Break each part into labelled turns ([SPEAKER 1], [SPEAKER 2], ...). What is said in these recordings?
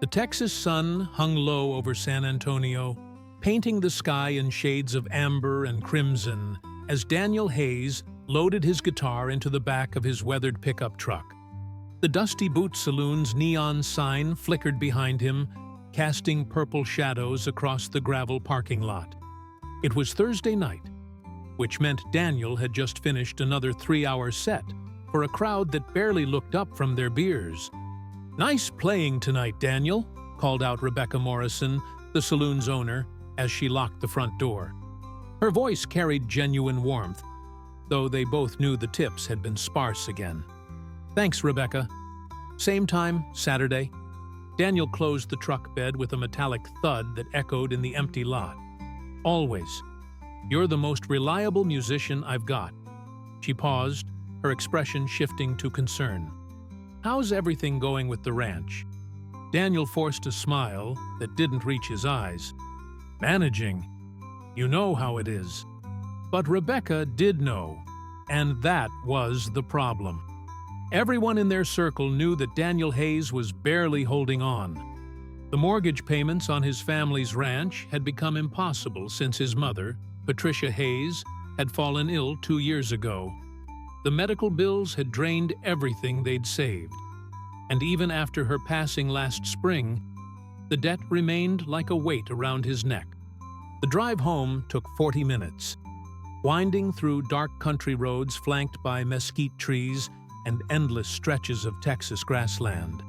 [SPEAKER 1] The Texas sun hung low over San Antonio, painting the sky in shades of amber and crimson as Daniel Hayes loaded his guitar into the back of his weathered pickup truck. The Dusty Boot Saloon's neon sign flickered behind him, casting purple shadows across the gravel parking lot. It was Thursday night, which meant Daniel had just finished another 3-hour set for a crowd that barely looked up from their beers. "Nice playing tonight, Daniel," called out Rebecca Morrison, the saloon's owner, as she locked the front door. Her voice carried genuine warmth, though they both knew the tips had been sparse again. "Thanks, Rebecca." Same time, Saturday. Daniel closed the truck bed with a metallic thud that echoed in the empty lot. "Always. You're the most reliable musician I've got." She paused, her expression shifting to concern. "How's everything going with the ranch?" Daniel forced a smile that didn't reach his eyes. "Managing. You know how it is." But Rebecca did know, and that was the problem. Everyone in their circle knew that Daniel Hayes was barely holding on. The mortgage payments on his family's ranch had become impossible since his mother, Patricia Hayes, had fallen ill 2 years ago. The medical bills had drained everything they'd saved. And even after her passing last spring, the debt remained like a weight around his neck. The drive home took 40 minutes, winding through dark country roads flanked by mesquite trees and endless stretches of Texas grassland.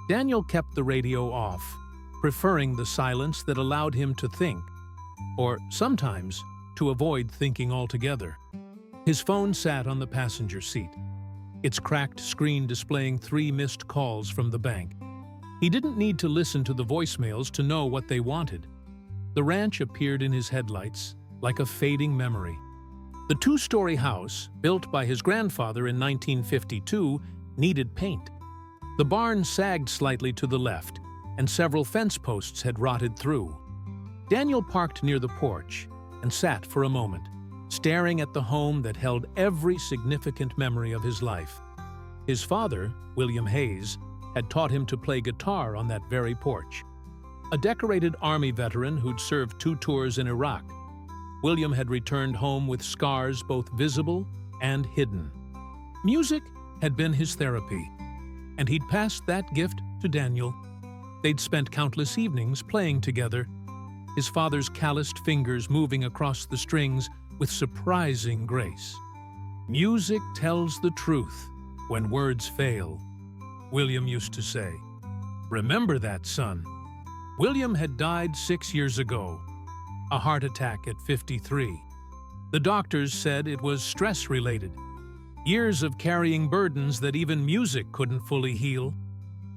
[SPEAKER 1] Daniel kept the radio off, preferring the silence that allowed him to think, or sometimes to avoid thinking altogether. His phone sat on the passenger seat, its cracked screen displaying 3 missed calls from the bank. He didn't need to listen to the voicemails to know what they wanted. The ranch appeared in his headlights like a fading memory. The 2-story house, built by his grandfather in 1952, needed paint. The barn sagged slightly to the left, and several fence posts had rotted through. Daniel parked near the porch and sat for a moment, staring at the home that held every significant memory of his life. His father, William Hayes, had taught him to play guitar on that very porch. A decorated Army veteran who'd served 2 tours in Iraq, William had returned home with scars both visible and hidden. Music had been his therapy, and he'd passed that gift to Daniel. They'd spent countless evenings playing together, his father's calloused fingers moving across the strings with surprising grace. "Music tells the truth when words fail," William used to say. "Remember that, son." William had died 6 years ago, a heart attack at 53. The doctors said it was stress-related, years of carrying burdens that even music couldn't fully heal.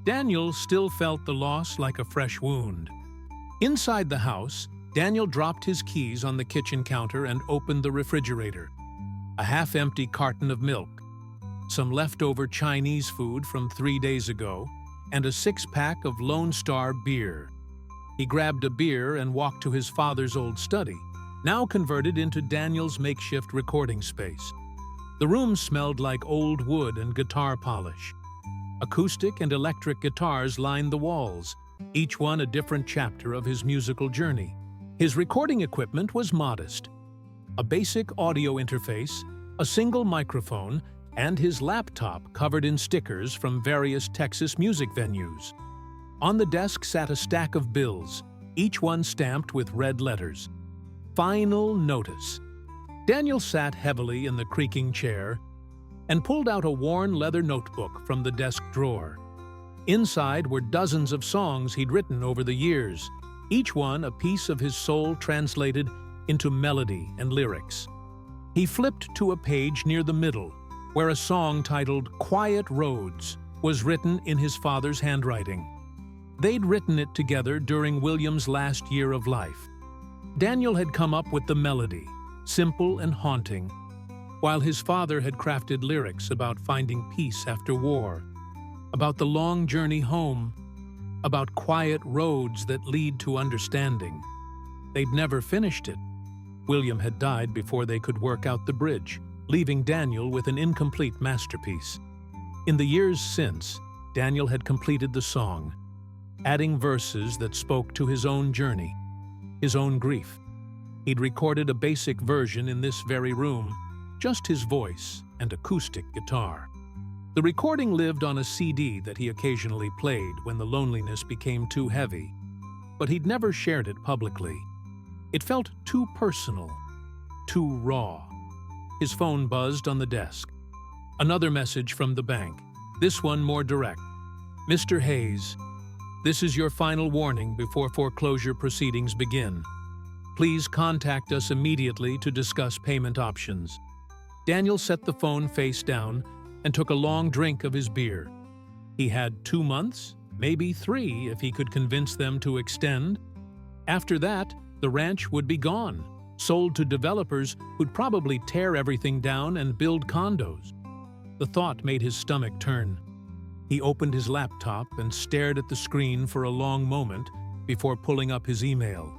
[SPEAKER 1] Daniel still felt the loss like a fresh wound. Inside the house, Daniel dropped his keys on the kitchen counter and opened the refrigerator. A half-empty carton of milk, some leftover Chinese food from 3 days ago, and a 6-pack of Lone Star beer. He grabbed a beer and walked to his father's old study, now converted into Daniel's makeshift recording space. The room smelled like old wood and guitar polish. Acoustic and electric guitars lined the walls, each one a different chapter of his musical journey. His recording equipment was modest: a basic audio interface, a single microphone, and his laptop covered in stickers from various Texas music venues. On the desk sat a stack of bills, each one stamped with red letters. Final notice. Daniel sat heavily in the creaking chair and pulled out a worn leather notebook from the desk drawer. Inside were dozens of songs he'd written over the years, each one a piece of his soul translated into melody and lyrics. He flipped to a page near the middle, where a song titled "Quiet Roads" was written in his father's handwriting. They'd written it together during William's last year of life. Daniel had come up with the melody, simple and haunting, while his father had crafted lyrics about finding peace after war, about the long journey home, about quiet roads that lead to understanding. They'd never finished it. William had died before they could work out the bridge, leaving Daniel with an incomplete masterpiece. In the years since, Daniel had completed the song, adding verses that spoke to his own journey, his own grief. He'd recorded a basic version in this very room, just his voice and acoustic guitar. The recording lived on a CD that he occasionally played when the loneliness became too heavy, but he'd never shared it publicly. It felt too personal, too raw. His phone buzzed on the desk. Another message from the bank, this one more direct. "Mr. Hayes, this is your final warning before foreclosure proceedings begin. Please contact us immediately to discuss payment options." Daniel set the phone face down and took a long drink of his beer. He had 2 months, maybe 3 if he could convince them to extend. After that, the ranch would be gone, sold to developers who'd probably tear everything down and build condos. The thought made his stomach turn. He opened his laptop and stared at the screen for a long moment before pulling up his email.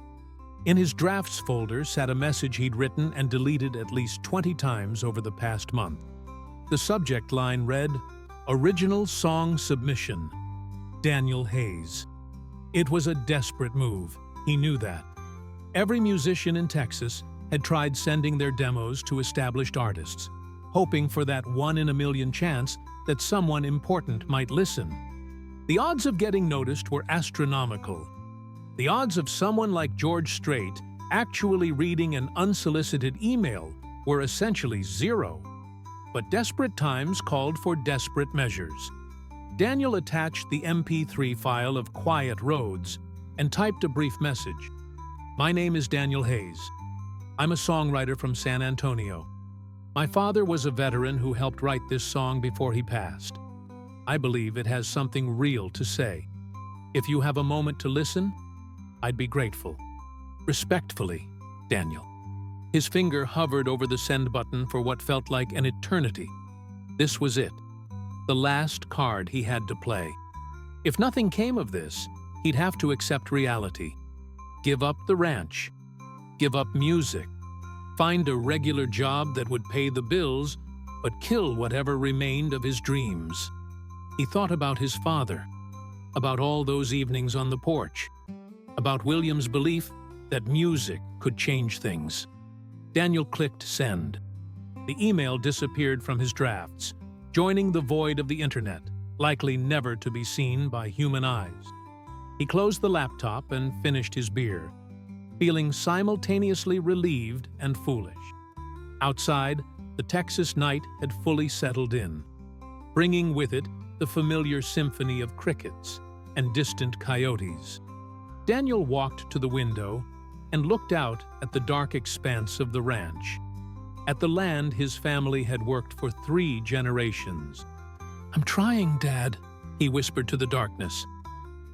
[SPEAKER 1] In his drafts folder sat a message he'd written and deleted at least 20 times over the past month. The subject line read, "Original Song Submission, Daniel Hayes." It was a desperate move, he knew that. Every musician in Texas had tried sending their demos to established artists, hoping for that 1 in a million chance that someone important might listen. The odds of getting noticed were astronomical. The odds of someone like George Strait actually reading an unsolicited email were essentially 0. But desperate times called for desperate measures. Daniel attached the MP3 file of Quiet Roads and typed a brief message. "My name is Daniel Hayes. I'm a songwriter from San Antonio. My father was a veteran who helped write this song before he passed. I believe it has something real to say. If you have a moment to listen, I'd be grateful. Respectfully, Daniel." His finger hovered over the send button for what felt like an eternity. This was it, the last card he had to play. If nothing came of this, he'd have to accept reality. Give up the ranch, give up music, find a regular job that would pay the bills, but kill whatever remained of his dreams. He thought about his father, about all those evenings on the porch, about William's belief that music could change things. Daniel clicked send. The email disappeared from his drafts, joining the void of the internet, likely never to be seen by human eyes. He closed the laptop and finished his beer, feeling simultaneously relieved and foolish. Outside, the Texas night had fully settled in, bringing with it the familiar symphony of crickets and distant coyotes. Daniel walked to the window and looked out at the dark expanse of the ranch, at the land his family had worked for 3 generations. "I'm trying, Dad," he whispered to the darkness.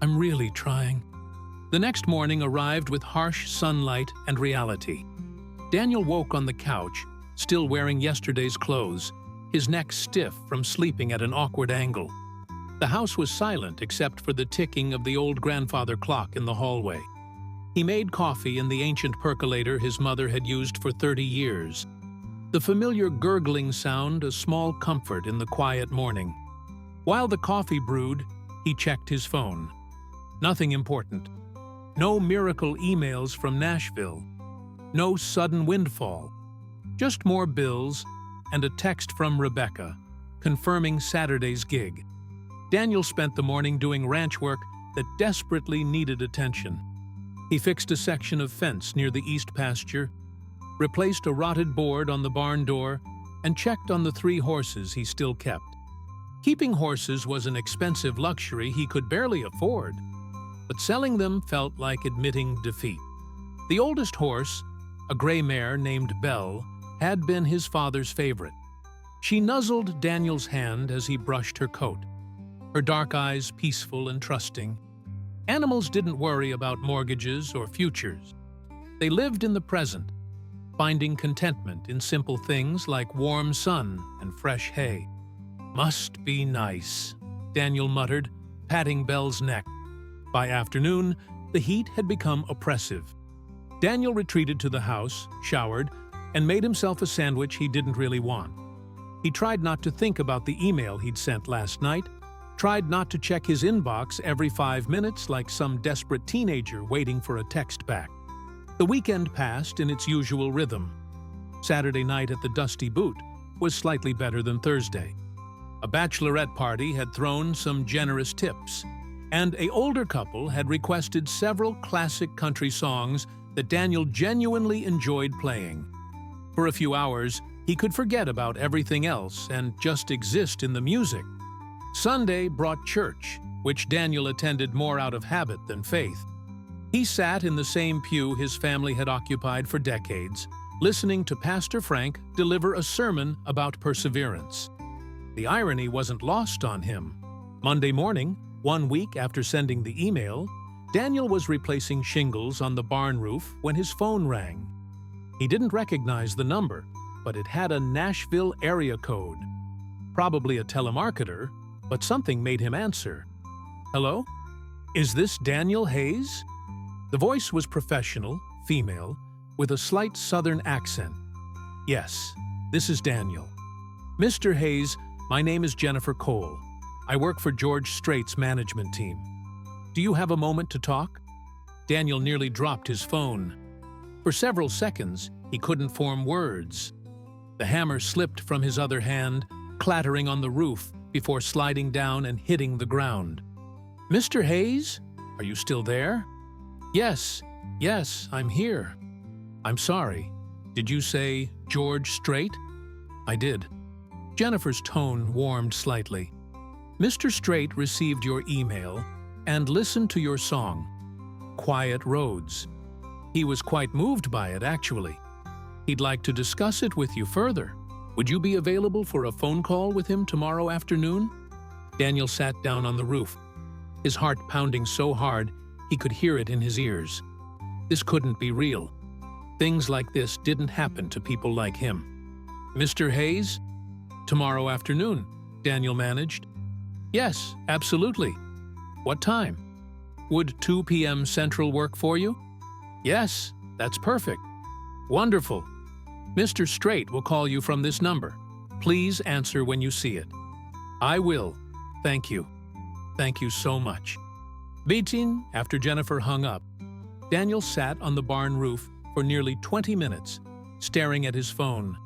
[SPEAKER 1] "I'm really trying." The next morning arrived with harsh sunlight and reality. Daniel woke on the couch, still wearing yesterday's clothes, his neck stiff from sleeping at an awkward angle. The house was silent except for the ticking of the old grandfather clock in the hallway. He made coffee in the ancient percolator his mother had used for 30 years. The familiar gurgling sound a small comfort in the quiet morning. While the coffee brewed, he checked his phone. Nothing important. No miracle emails from Nashville. No sudden windfall. Just more bills and a text from Rebecca, confirming Saturday's gig. Daniel spent the morning doing ranch work that desperately needed attention. He fixed a section of fence near the east pasture, replaced a rotted board on the barn door, and checked on the 3 horses he still kept. Keeping horses was an expensive luxury he could barely afford, but selling them felt like admitting defeat. The oldest horse, a gray mare named Belle, had been his father's favorite. She nuzzled Daniel's hand as he brushed her coat, her dark eyes peaceful and trusting. Animals didn't worry about mortgages or futures. They lived in the present, finding contentment in simple things like warm sun and fresh hay. "Must be nice," Daniel muttered, patting Belle's neck. By afternoon, the heat had become oppressive. Daniel retreated to the house, showered, and made himself a sandwich he didn't really want. He tried not to think about the email he'd sent last night, tried not to check his inbox every 5 minutes like some desperate teenager waiting for a text back. The weekend passed in its usual rhythm. Saturday night at the Dusty Boot was slightly better than Thursday. A bachelorette party had thrown some generous tips, and an older couple had requested several classic country songs that Daniel genuinely enjoyed playing. For a few hours, he could forget about everything else and just exist in the music. Sunday brought church, which Daniel attended more out of habit than faith. He sat in the same pew his family had occupied for decades, listening to Pastor Frank deliver a sermon about perseverance. The irony wasn't lost on him. Monday morning, 1 week after sending the email, Daniel was replacing shingles on the barn roof when his phone rang. He didn't recognize the number, but it had a Nashville area code. Probably a telemarketer, but something made him answer. "Hello? Is this Daniel Hayes?" The voice was professional, female, with a slight southern accent. "Yes, this is Daniel." "Mr. Hayes, my name is Jennifer Cole. I work for George Strait's management team. Do you have a moment to talk?" Daniel nearly dropped his phone. For several seconds, he couldn't form words. The hammer slipped from his other hand, clattering on the roof before sliding down and hitting the ground. "Mr. Hayes, are you still there?" Yes, I'm here." "I'm sorry. Did you say George Strait?" "I did." Jennifer's tone warmed slightly. "Mr. Strait received your email and listened to your song, Quiet Roads. He was quite moved by it, actually. He'd like to discuss it with you further. Would you be available for a phone call with him tomorrow afternoon?" Daniel sat down on the roof, his heart pounding so hard he could hear it in his ears. This couldn't be real. Things like this didn't happen to people like him. "Mr. Hayes?" "Tomorrow afternoon," Daniel managed. "Yes, absolutely. What time? Would 2 p.m. Central work for you?" "Yes, that's perfect." "Wonderful. Mr. Strait will call you from this number. Please answer when you see it." "I will. Thank you. Thank you so much." Beating, after Jennifer hung up, Daniel sat on the barn roof for nearly 20 minutes, staring at his phone,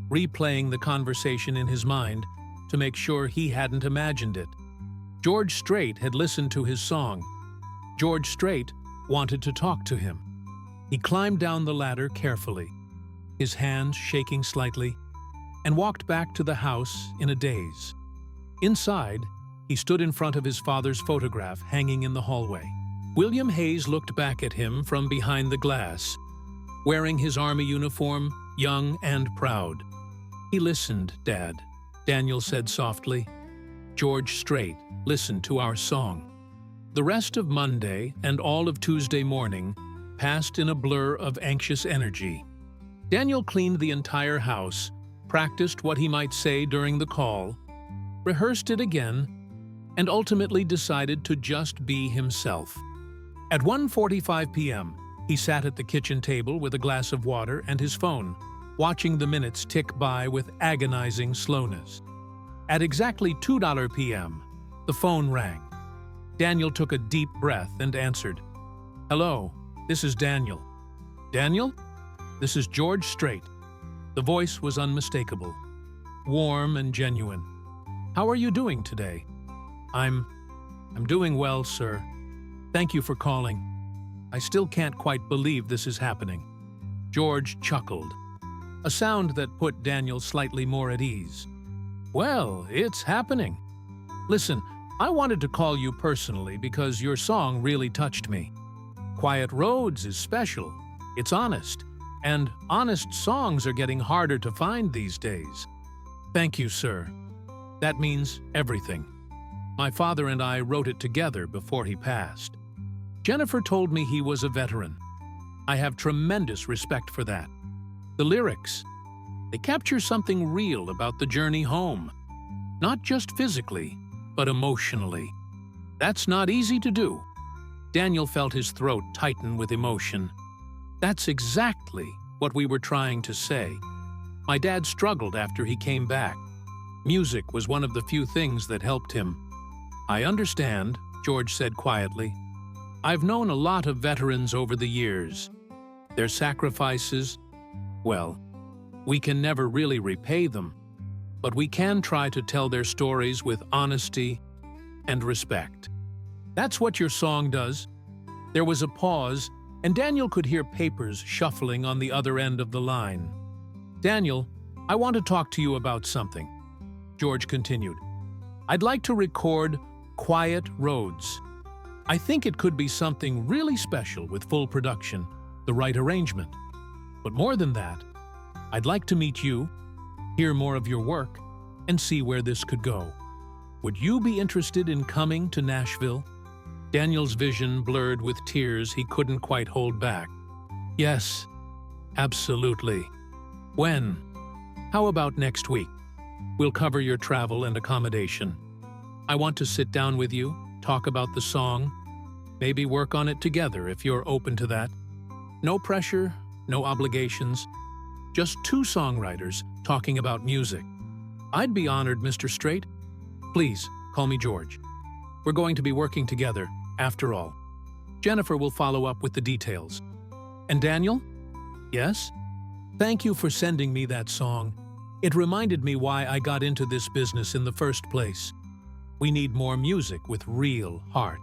[SPEAKER 1] replaying the conversation in his mind to make sure he hadn't imagined it. George Strait had listened to his song. George Strait wanted to talk to him. He climbed down the ladder carefully, his hands shaking slightly, and walked back to the house in a daze. Inside, he stood in front of his father's photograph hanging in the hallway. William Hayes looked back at him from behind the glass, wearing his army uniform, young and proud. "He listened, Dad," Daniel said softly. "George Strait listened to our song." The rest of Monday and all of Tuesday morning passed in a blur of anxious energy. Daniel cleaned the entire house, practiced what he might say during the call, rehearsed it again, and ultimately decided to just be himself. At 1:45 p.m., he sat at the kitchen table with a glass of water and his phone, watching the minutes tick by with agonizing slowness. At exactly 2 p.m., the phone rang. Daniel took a deep breath and answered. "Hello, this is Daniel." "Daniel? This is George Strait." The voice was unmistakable, warm and genuine. "How are you doing today?" I'm doing well, sir. Thank you for calling. I still can't quite believe this is happening." George chuckled, a sound that put Daniel slightly more at ease. "Well, it's happening. Listen, I wanted to call you personally because your song really touched me. Quiet Roads is special. It's honest, and honest songs are getting harder to find these days." "Thank you, sir. That means everything. My father and I wrote it together before he passed. Jennifer told me he was a veteran. I have tremendous respect for that. The lyrics, they capture something real about the journey home. Not just physically, but emotionally. That's not easy to do." Daniel felt his throat tighten with emotion. "That's exactly what we were trying to say. My dad struggled after he came back. Music was one of the few things that helped him. "I understand," George said quietly. "I've known a lot of veterans over the years. Their sacrifices, well, we can never really repay them, but we can try to tell their stories with honesty and respect." "That's what your song does." There was a pause, and Daniel could hear papers shuffling on the other end of the line. "Daniel, I want to talk to you about something," George continued. "I'd like to record Quiet Roads. I think it could be something really special with full production, the right arrangement. But more than that, I'd like to meet you, hear more of your work, and see where this could go. Would you be interested in coming to Nashville?" Daniel's vision blurred with tears he couldn't quite hold back. "Yes, absolutely. When? How about next week? We'll cover your travel and accommodation. I want to sit down with you, talk about the song, maybe work on it together if you're open to that. No pressure, no obligations, just two songwriters talking about music. I'd be honored, Mr. Strait. Please, call me George. We're going to be working together, after all. Jennifer will follow up with the details. And Daniel? Yes? Thank you for sending me that song. It reminded me why I got into this business in the first place. We need more music with real heart."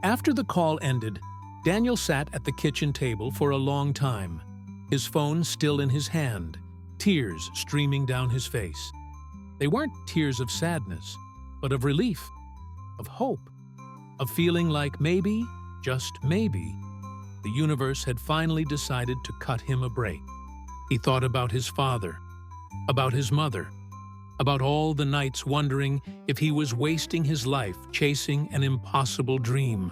[SPEAKER 1] After the call ended, Daniel sat at the kitchen table for a long time, his phone still in his hand, tears streaming down his face. They weren't tears of sadness, but of relief, of hope, of feeling like maybe, just maybe, the universe had finally decided to cut him a break. He thought about his father, about his mother, about all the nights wondering if he was wasting his life chasing an impossible dream.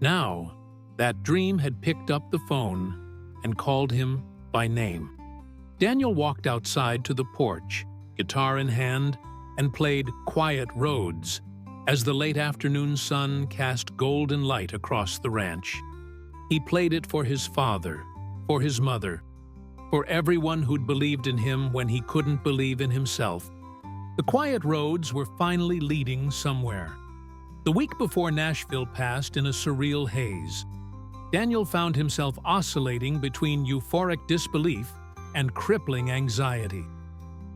[SPEAKER 1] Now, that dream had picked up the phone and called him by name. Daniel walked outside to the porch, guitar in hand, and played Quiet Roads as the late afternoon sun cast golden light across the ranch. He played it for his father, for his mother, for everyone who'd believed in him when he couldn't believe in himself. The Quiet Roads were finally leading somewhere. The week before Nashville passed in a surreal haze. Daniel found himself oscillating between euphoric disbelief and crippling anxiety.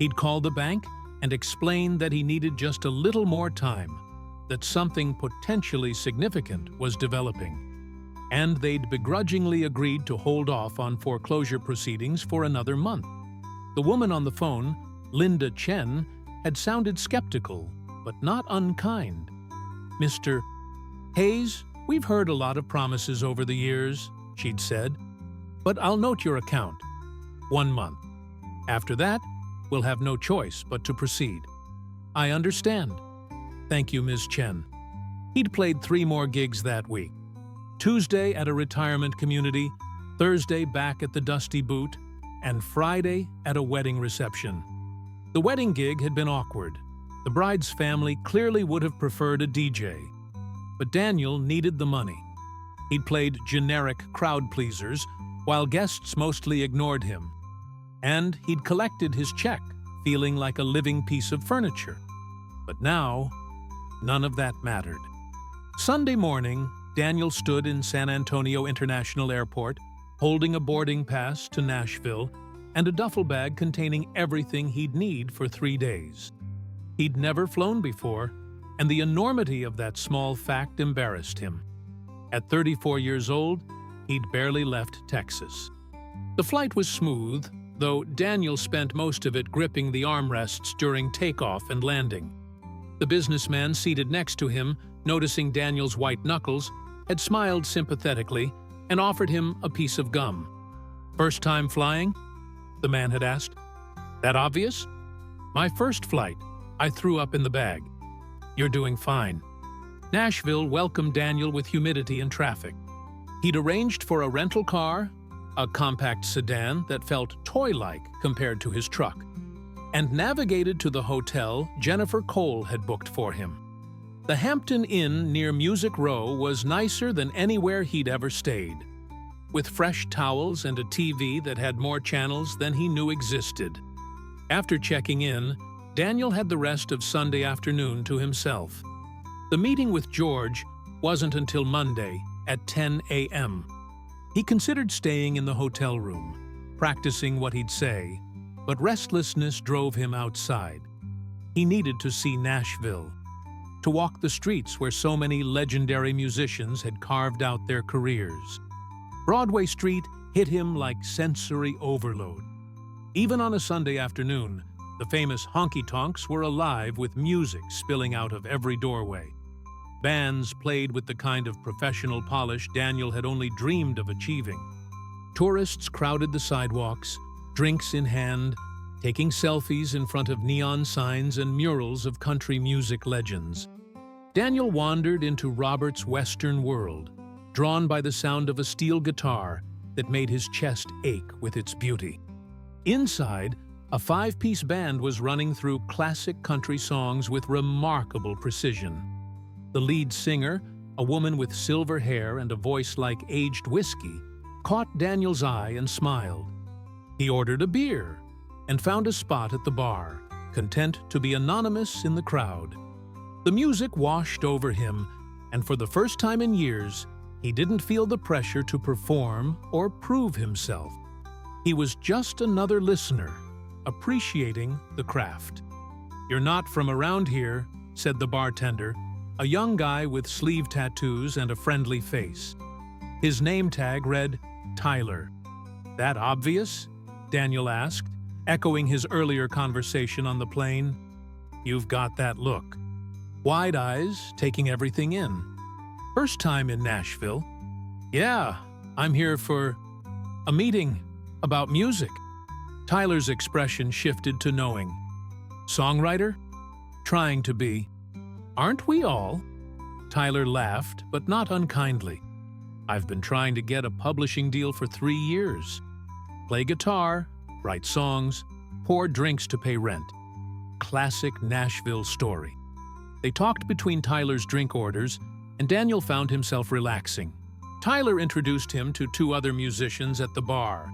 [SPEAKER 1] He'd call the bank and explain that he needed just a little more time, that something potentially significant was developing. And they'd begrudgingly agreed to hold off on foreclosure proceedings for another month. The woman on the phone, Linda Chen, had sounded skeptical, but not unkind. "Mr. Hayes, we've heard a lot of promises over the years," she'd said, "but I'll note your account. 1 month. After that, we'll have no choice but to proceed." "I understand. Thank you, Ms. Chen." He'd played 3 more gigs that week. Tuesday at a retirement community, Thursday back at the Dusty Boot, and Friday at a wedding reception. The wedding gig had been awkward. The bride's family clearly would have preferred a DJ. But Daniel needed the money. He'd played generic crowd pleasers, while guests mostly ignored him. And he'd collected his check, feeling like a living piece of furniture. But now, none of that mattered. Sunday morning, Daniel stood in San Antonio International Airport, holding a boarding pass to Nashville and a duffel bag containing everything he'd need for 3 days. He'd never flown before, and the enormity of that small fact embarrassed him. At 34 years old, he'd barely left Texas. The flight was smooth, though Daniel spent most of it gripping the armrests during takeoff and landing. The businessman seated next to him, noticing Daniel's white knuckles, had smiled sympathetically and offered him a piece of gum. "First time flying?" the man had asked. "That obvious?" "My first flight. I threw up in the bag." "You're doing fine." Nashville welcomed Daniel with humidity and traffic. He'd arranged for a rental car, a compact sedan that felt toy-like compared to his truck, and navigated to the hotel Jennifer Cole had booked for him. The Hampton Inn near Music Row was nicer than anywhere he'd ever stayed, with fresh towels and a TV that had more channels than he knew existed. After checking in, Daniel had the rest of Sunday afternoon to himself. The meeting with George wasn't until Monday at 10 a.m. He considered staying in the hotel room, practicing what he'd say, but restlessness drove him outside. He needed to see Nashville, to walk the streets where so many legendary musicians had carved out their careers. Broadway Street hit him like sensory overload. Even on a Sunday afternoon, the famous honky-tonks were alive with music spilling out of every doorway. Bands played with the kind of professional polish Daniel had only dreamed of achieving. Tourists crowded the sidewalks, drinks in hand, taking selfies in front of neon signs and murals of country music legends. Daniel wandered into Robert's Western world, drawn by the sound of a steel guitar that made his chest ache with its beauty. Inside, a five-piece band was running through classic country songs with remarkable precision. The lead singer, a woman with silver hair and a voice like aged whiskey, caught Daniel's eye and smiled. He ordered a beer and found a spot at the bar, content to be anonymous in the crowd. The music washed over him, and for the first time in years, he didn't feel the pressure to perform or prove himself. He was just another listener, appreciating the craft. "You're not from around here," said the bartender, a young guy with sleeve tattoos and a friendly face. His name tag read Tyler. "That obvious?" Daniel asked, echoing his earlier conversation on the plane. "You've got that look." Wide eyes, taking everything in. "First time in Nashville?" "Yeah, I'm here for a meeting about music." Tyler's expression shifted to knowing. "Songwriter?" "Trying to be." "Aren't we all?" Tyler laughed, but not unkindly. "I've been trying to get a publishing deal for 3 years. Play guitar, write songs, pour drinks to pay rent." Classic Nashville story. They talked between Tyler's drink orders, and Daniel found himself relaxing. Tyler introduced him to 2 other musicians at the bar,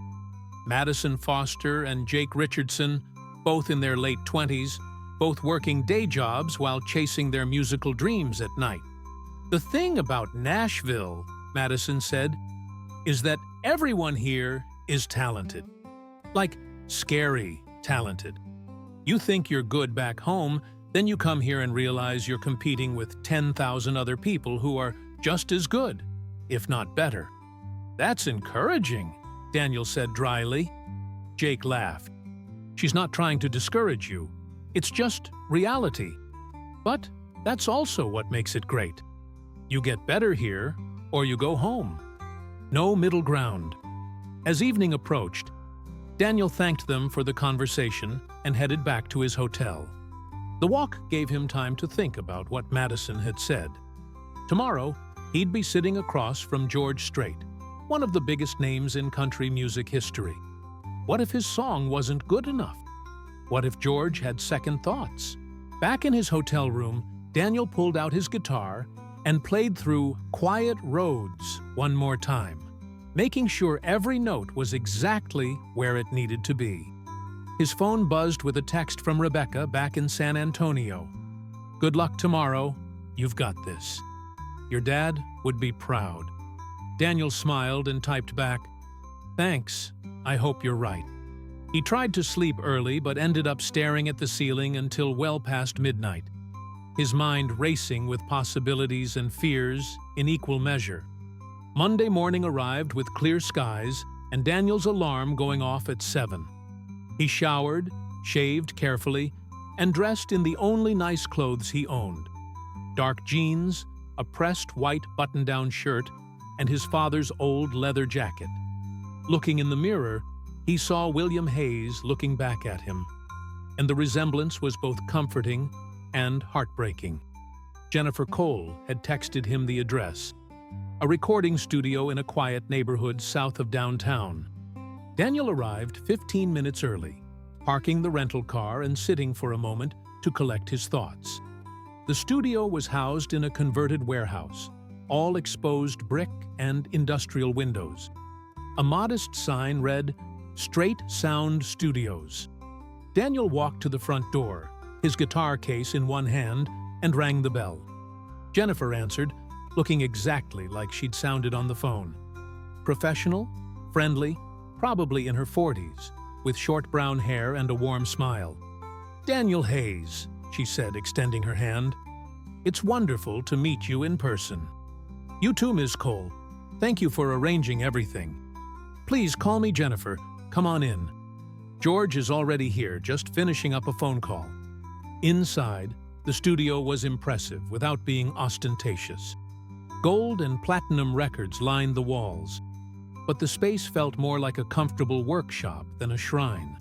[SPEAKER 1] Madison Foster and Jake Richardson, both in their late 20s, both working day jobs while chasing their musical dreams at night. "The thing about Nashville," Madison said, "is that everyone here is talented. Like, scary talented. You think you're good back home, then you come here and realize you're competing with 10,000 other people who are just as good, if not better." "That's encouraging," Daniel said dryly. Jake laughed. "She's not trying to discourage you. It's just reality. But that's also what makes it great. You get better here, or you go home. No middle ground." As evening approached, Daniel thanked them for the conversation and headed back to his hotel. The walk gave him time to think about what Madison had said. Tomorrow, he'd be sitting across from George Strait, one of the biggest names in country music history. What if his song wasn't good enough? What if George had second thoughts? Back in his hotel room, Daniel pulled out his guitar and played through Quiet Roads one more time, making sure every note was exactly where it needed to be. His phone buzzed with a text from Rebecca back in San Antonio. "Good luck tomorrow. You've got this. Your dad would be proud." Daniel smiled and typed back, "Thanks. I hope you're right." He tried to sleep early but ended up staring at the ceiling until well past midnight, his mind racing with possibilities and fears in equal measure. Monday morning arrived with clear skies and Daniel's alarm going off at 7. He showered, shaved carefully, and dressed in the only nice clothes he owned: dark jeans, a pressed white button-down shirt, and his father's old leather jacket. Looking in the mirror, he saw William Hayes looking back at him, and the resemblance was both comforting and heartbreaking. Jennifer Cole had texted him the address: a recording studio in a quiet neighborhood south of downtown. Daniel arrived 15 minutes early, parking the rental car and sitting for a moment to collect his thoughts. The studio was housed in a converted warehouse, all exposed brick and industrial windows. A modest sign read, "Strait Sound Studios." Daniel walked to the front door, his guitar case in one hand, and rang the bell. Jennifer answered, looking exactly like she'd sounded on the phone. Professional, friendly, probably in her 40s, with short brown hair and a warm smile. "Daniel Hayes," she said, extending her hand. "It's wonderful to meet you in person." "You too, Ms. Cole. Thank you for arranging everything. Please call me Jennifer. Come on in. George is already here, just finishing up a phone call." Inside, the studio was impressive without being ostentatious. Gold and platinum records lined the walls, but the space felt more like a comfortable workshop than a shrine.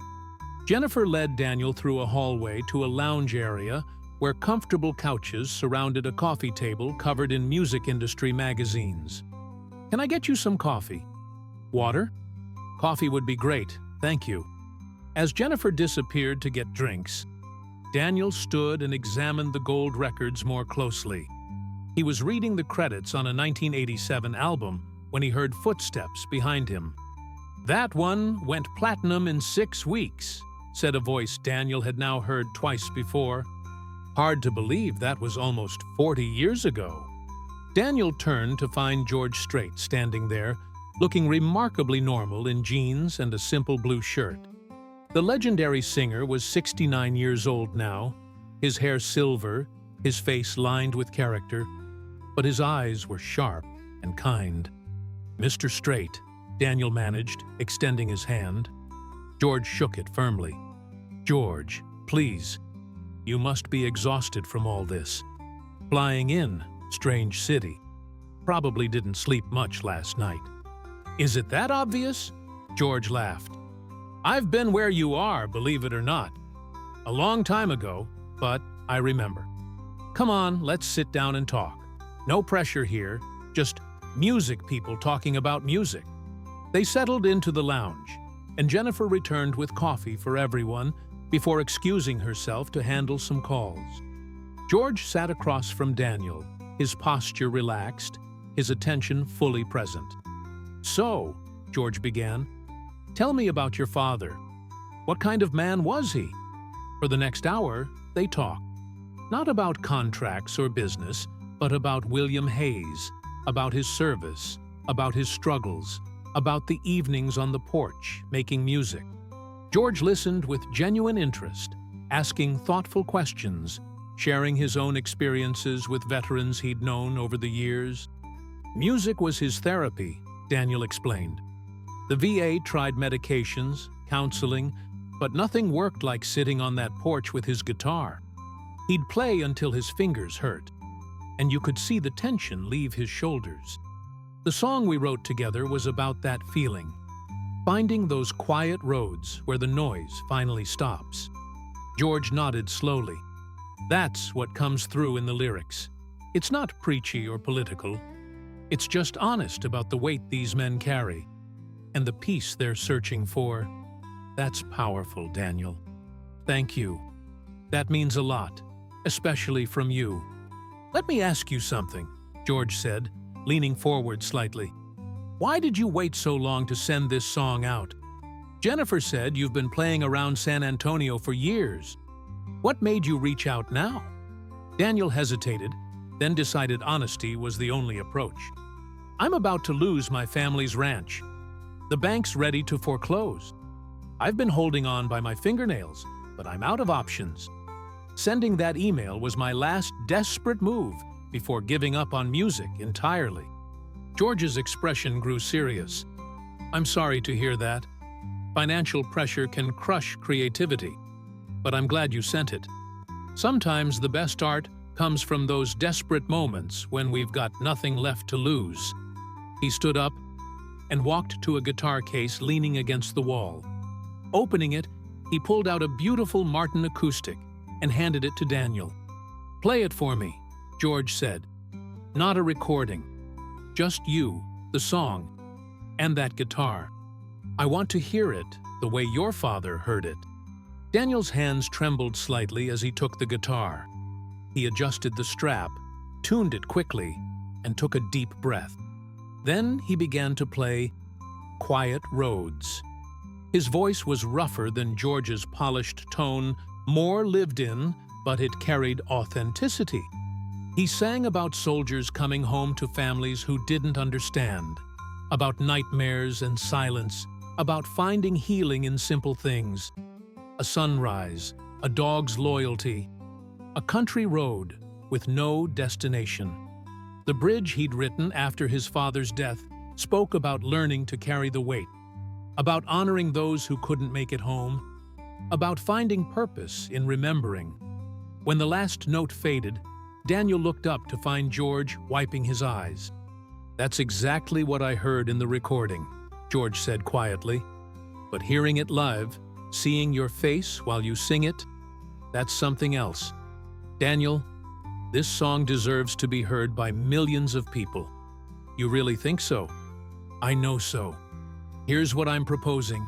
[SPEAKER 1] Jennifer led Daniel through a hallway to a lounge area where comfortable couches surrounded a coffee table covered in music industry magazines. "Can I get you some coffee?" "Water?" "Coffee would be great, thank you." As Jennifer disappeared to get drinks, Daniel stood and examined the gold records more closely. He was reading the credits on a 1987 album when he heard footsteps behind him. "That one went platinum in 6 weeks," said a voice Daniel had now heard twice before. Hard to believe that was almost 40 years ago. Daniel turned to find George Strait standing there, looking remarkably normal in jeans and a simple blue shirt. The legendary singer was 69 years old now, his hair silver, his face lined with character, but his eyes were sharp and kind. "Mr. Strait," Daniel managed, extending his hand. George shook it firmly. "George, please. You must be exhausted from all this. Flying in, strange city. Probably didn't sleep much last night." "Is it that obvious?" George laughed. "I've been where you are, believe it or not. A long time ago, but I remember. Come on, let's sit down and talk. No pressure here, just music people talking about music." They settled into the lounge, and Jennifer returned with coffee for everyone before excusing herself to handle some calls. George sat across from Daniel, his posture relaxed, his attention fully present. "So," George began, "tell me about your father. What kind of man was he?" For the next hour, they talked. Not about contracts or business, but about William Hayes, about his service, about his struggles, about the evenings on the porch, making music. George listened with genuine interest, asking thoughtful questions, sharing his own experiences with veterans he'd known over the years. Music was his therapy, Daniel explained. The VA tried medications, counseling, but nothing worked like sitting on that porch with his guitar. He'd play until his fingers hurt, and you could see the tension leave his shoulders. The song we wrote together was about that feeling, finding those quiet roads where the noise finally stops. George nodded slowly. That's what comes through in the lyrics. It's not preachy or political. It's just honest about the weight these men carry and the peace they're searching for. That's powerful, Daniel. Thank you. That means a lot, especially from you. "Let me ask you something," George said, leaning forward slightly. "Why did you wait so long to send this song out? Jennifer said you've been playing around San Antonio for years. What made you reach out now?" Daniel hesitated, then decided honesty was the only approach. "I'm about to lose my family's ranch. The bank's ready to foreclose. I've been holding on by my fingernails, but I'm out of options. Sending that email was my last desperate move before giving up on music entirely." George's expression grew serious. "I'm sorry to hear that. Financial pressure can crush creativity, but I'm glad you sent it. Sometimes the best art comes from those desperate moments when we've got nothing left to lose." He stood up and walked to a guitar case leaning against the wall. Opening it, he pulled out a beautiful Martin acoustic and handed it to Daniel. "Play it for me," George said. "Not a recording. Just you, the song, and that guitar. I want to hear it the way your father heard it." Daniel's hands trembled slightly as he took the guitar. He adjusted the strap, tuned it quickly, and took a deep breath. Then he began to play Quiet Roads. His voice was rougher than George's polished tone, more lived in, but it carried authenticity. He sang about soldiers coming home to families who didn't understand, about nightmares and silence, about finding healing in simple things. A sunrise, a dog's loyalty, a country road with no destination. The bridge he'd written after his father's death spoke about learning to carry the weight, about honoring those who couldn't make it home, about finding purpose in remembering. When the last note faded, Daniel looked up to find George wiping his eyes. "That's exactly what I heard in the recording," George said quietly. "But hearing it live, seeing your face while you sing it, that's something else. Daniel, this song deserves to be heard by millions of people." "You really think so?" "I know so. Here's what I'm proposing.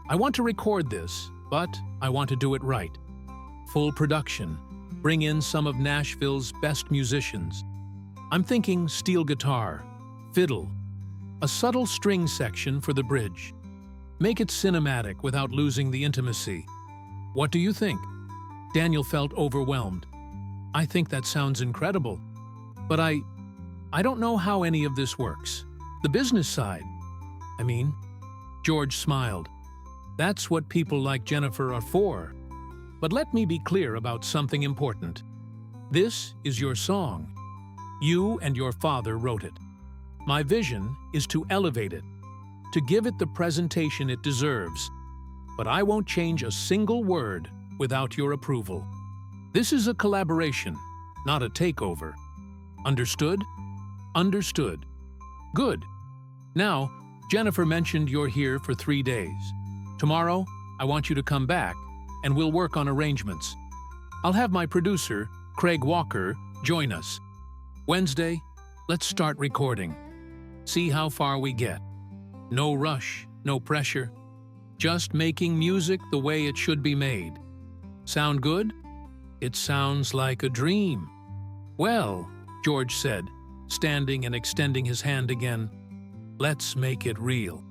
[SPEAKER 1] I want to record this, but I want to do it right. Full production. Bring in some of Nashville's best musicians. I'm thinking steel guitar, fiddle, a subtle string section for the bridge. Make it cinematic without losing the intimacy. What do you think?" Daniel felt overwhelmed. "I think that sounds incredible. But I don't know how any of this works. The business side. I mean," George smiled. "That's what people like Jennifer are for. But let me be clear about something important. This is your song. You and your father wrote it. My vision is to elevate it, to give it the presentation it deserves. But I won't change a single word without your approval. This is a collaboration, not a takeover. Understood?" "Understood." "Good. Now, Jennifer mentioned you're here for 3 days. Tomorrow, I want you to come back, and we'll work on arrangements. I'll have my producer, Craig Walker, join us. Wednesday, let's start recording. See how far we get. No rush, no pressure. Just making music the way it should be made. Sound good?" "It sounds like a dream." "Well," George said, standing and extending his hand again, "let's make it real."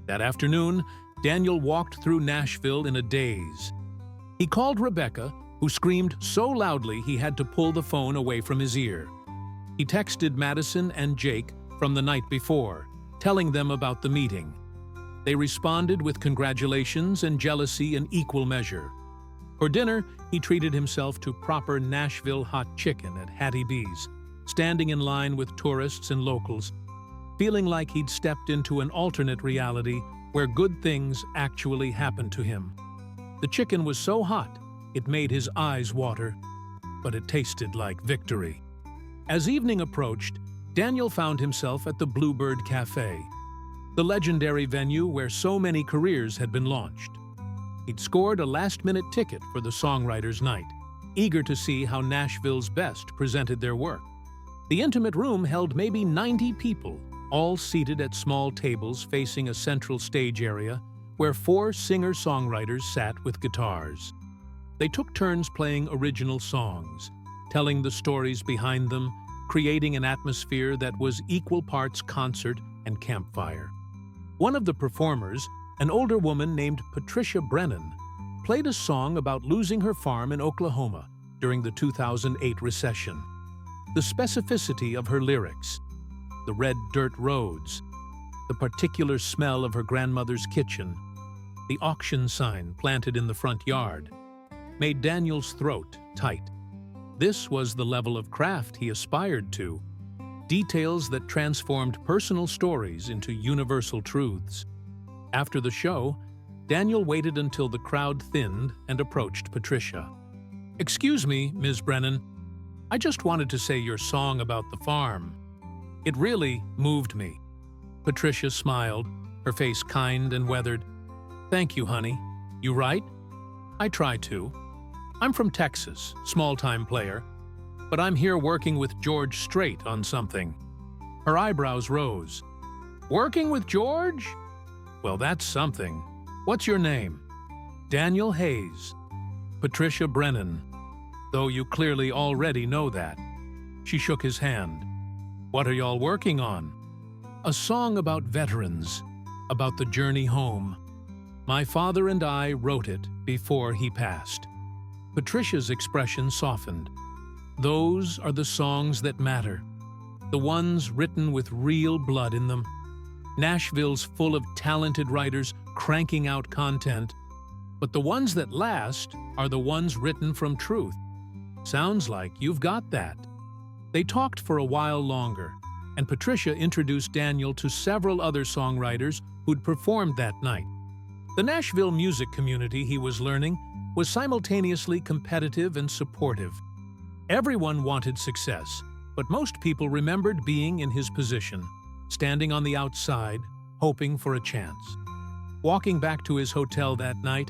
[SPEAKER 1] That afternoon, Daniel walked through Nashville in a daze. He called Rebecca, who screamed so loudly he had to pull the phone away from his ear. He texted Madison and Jake from the night before, telling them about the meeting. They responded with congratulations and jealousy in equal measure. For dinner, he treated himself to proper Nashville hot chicken at Hattie B's, standing in line with tourists and locals, feeling like he'd stepped into an alternate reality where good things actually happened to him. The chicken was so hot, it made his eyes water, but it tasted like victory. As evening approached, Daniel found himself at the Bluebird Cafe, the legendary venue where so many careers had been launched. He'd scored a last-minute ticket for the Songwriters' Night, eager to see how Nashville's best presented their work. The intimate room held maybe 90 people, all seated at small tables facing a central stage area where 4 singer-songwriters sat with guitars. They took turns playing original songs, telling the stories behind them, creating an atmosphere that was equal parts concert and campfire. One of the performers, an older woman named Patricia Brennan, played a song about losing her farm in Oklahoma during the 2008 recession. The specificity of her lyrics, the red dirt roads, the particular smell of her grandmother's kitchen, the auction sign planted in the front yard, made Daniel's throat tight. This was the level of craft he aspired to, details that transformed personal stories into universal truths. After the show, Daniel waited until the crowd thinned and approached Patricia. "Excuse me, Ms. Brennan. I just wanted to say your song about the farm. It really moved me." Patricia smiled, her face kind and weathered. "Thank you, honey. You write?" "I try to. I'm from Texas, small-time player, but I'm here working with George Strait on something." Her eyebrows rose. "Working with George? Well, that's something. What's your name?" "Daniel Hayes." "Patricia Brennan. Though you clearly already know that." She shook his hand. "What are y'all working on?" "A song about veterans, about the journey home. My father and I wrote it before he passed." Patricia's expression softened. Those are the songs that matter, the ones written with real blood in them. Nashville's full of talented writers cranking out content, but the ones that last are the ones written from truth. Sounds like you've got that. They talked for a while longer, and Patricia introduced Daniel to several other songwriters who'd performed that night. The Nashville music community, he was learning, was simultaneously competitive and supportive. Everyone wanted success, but most people remembered being in his position, standing on the outside, hoping for a chance. Walking back to his hotel that night,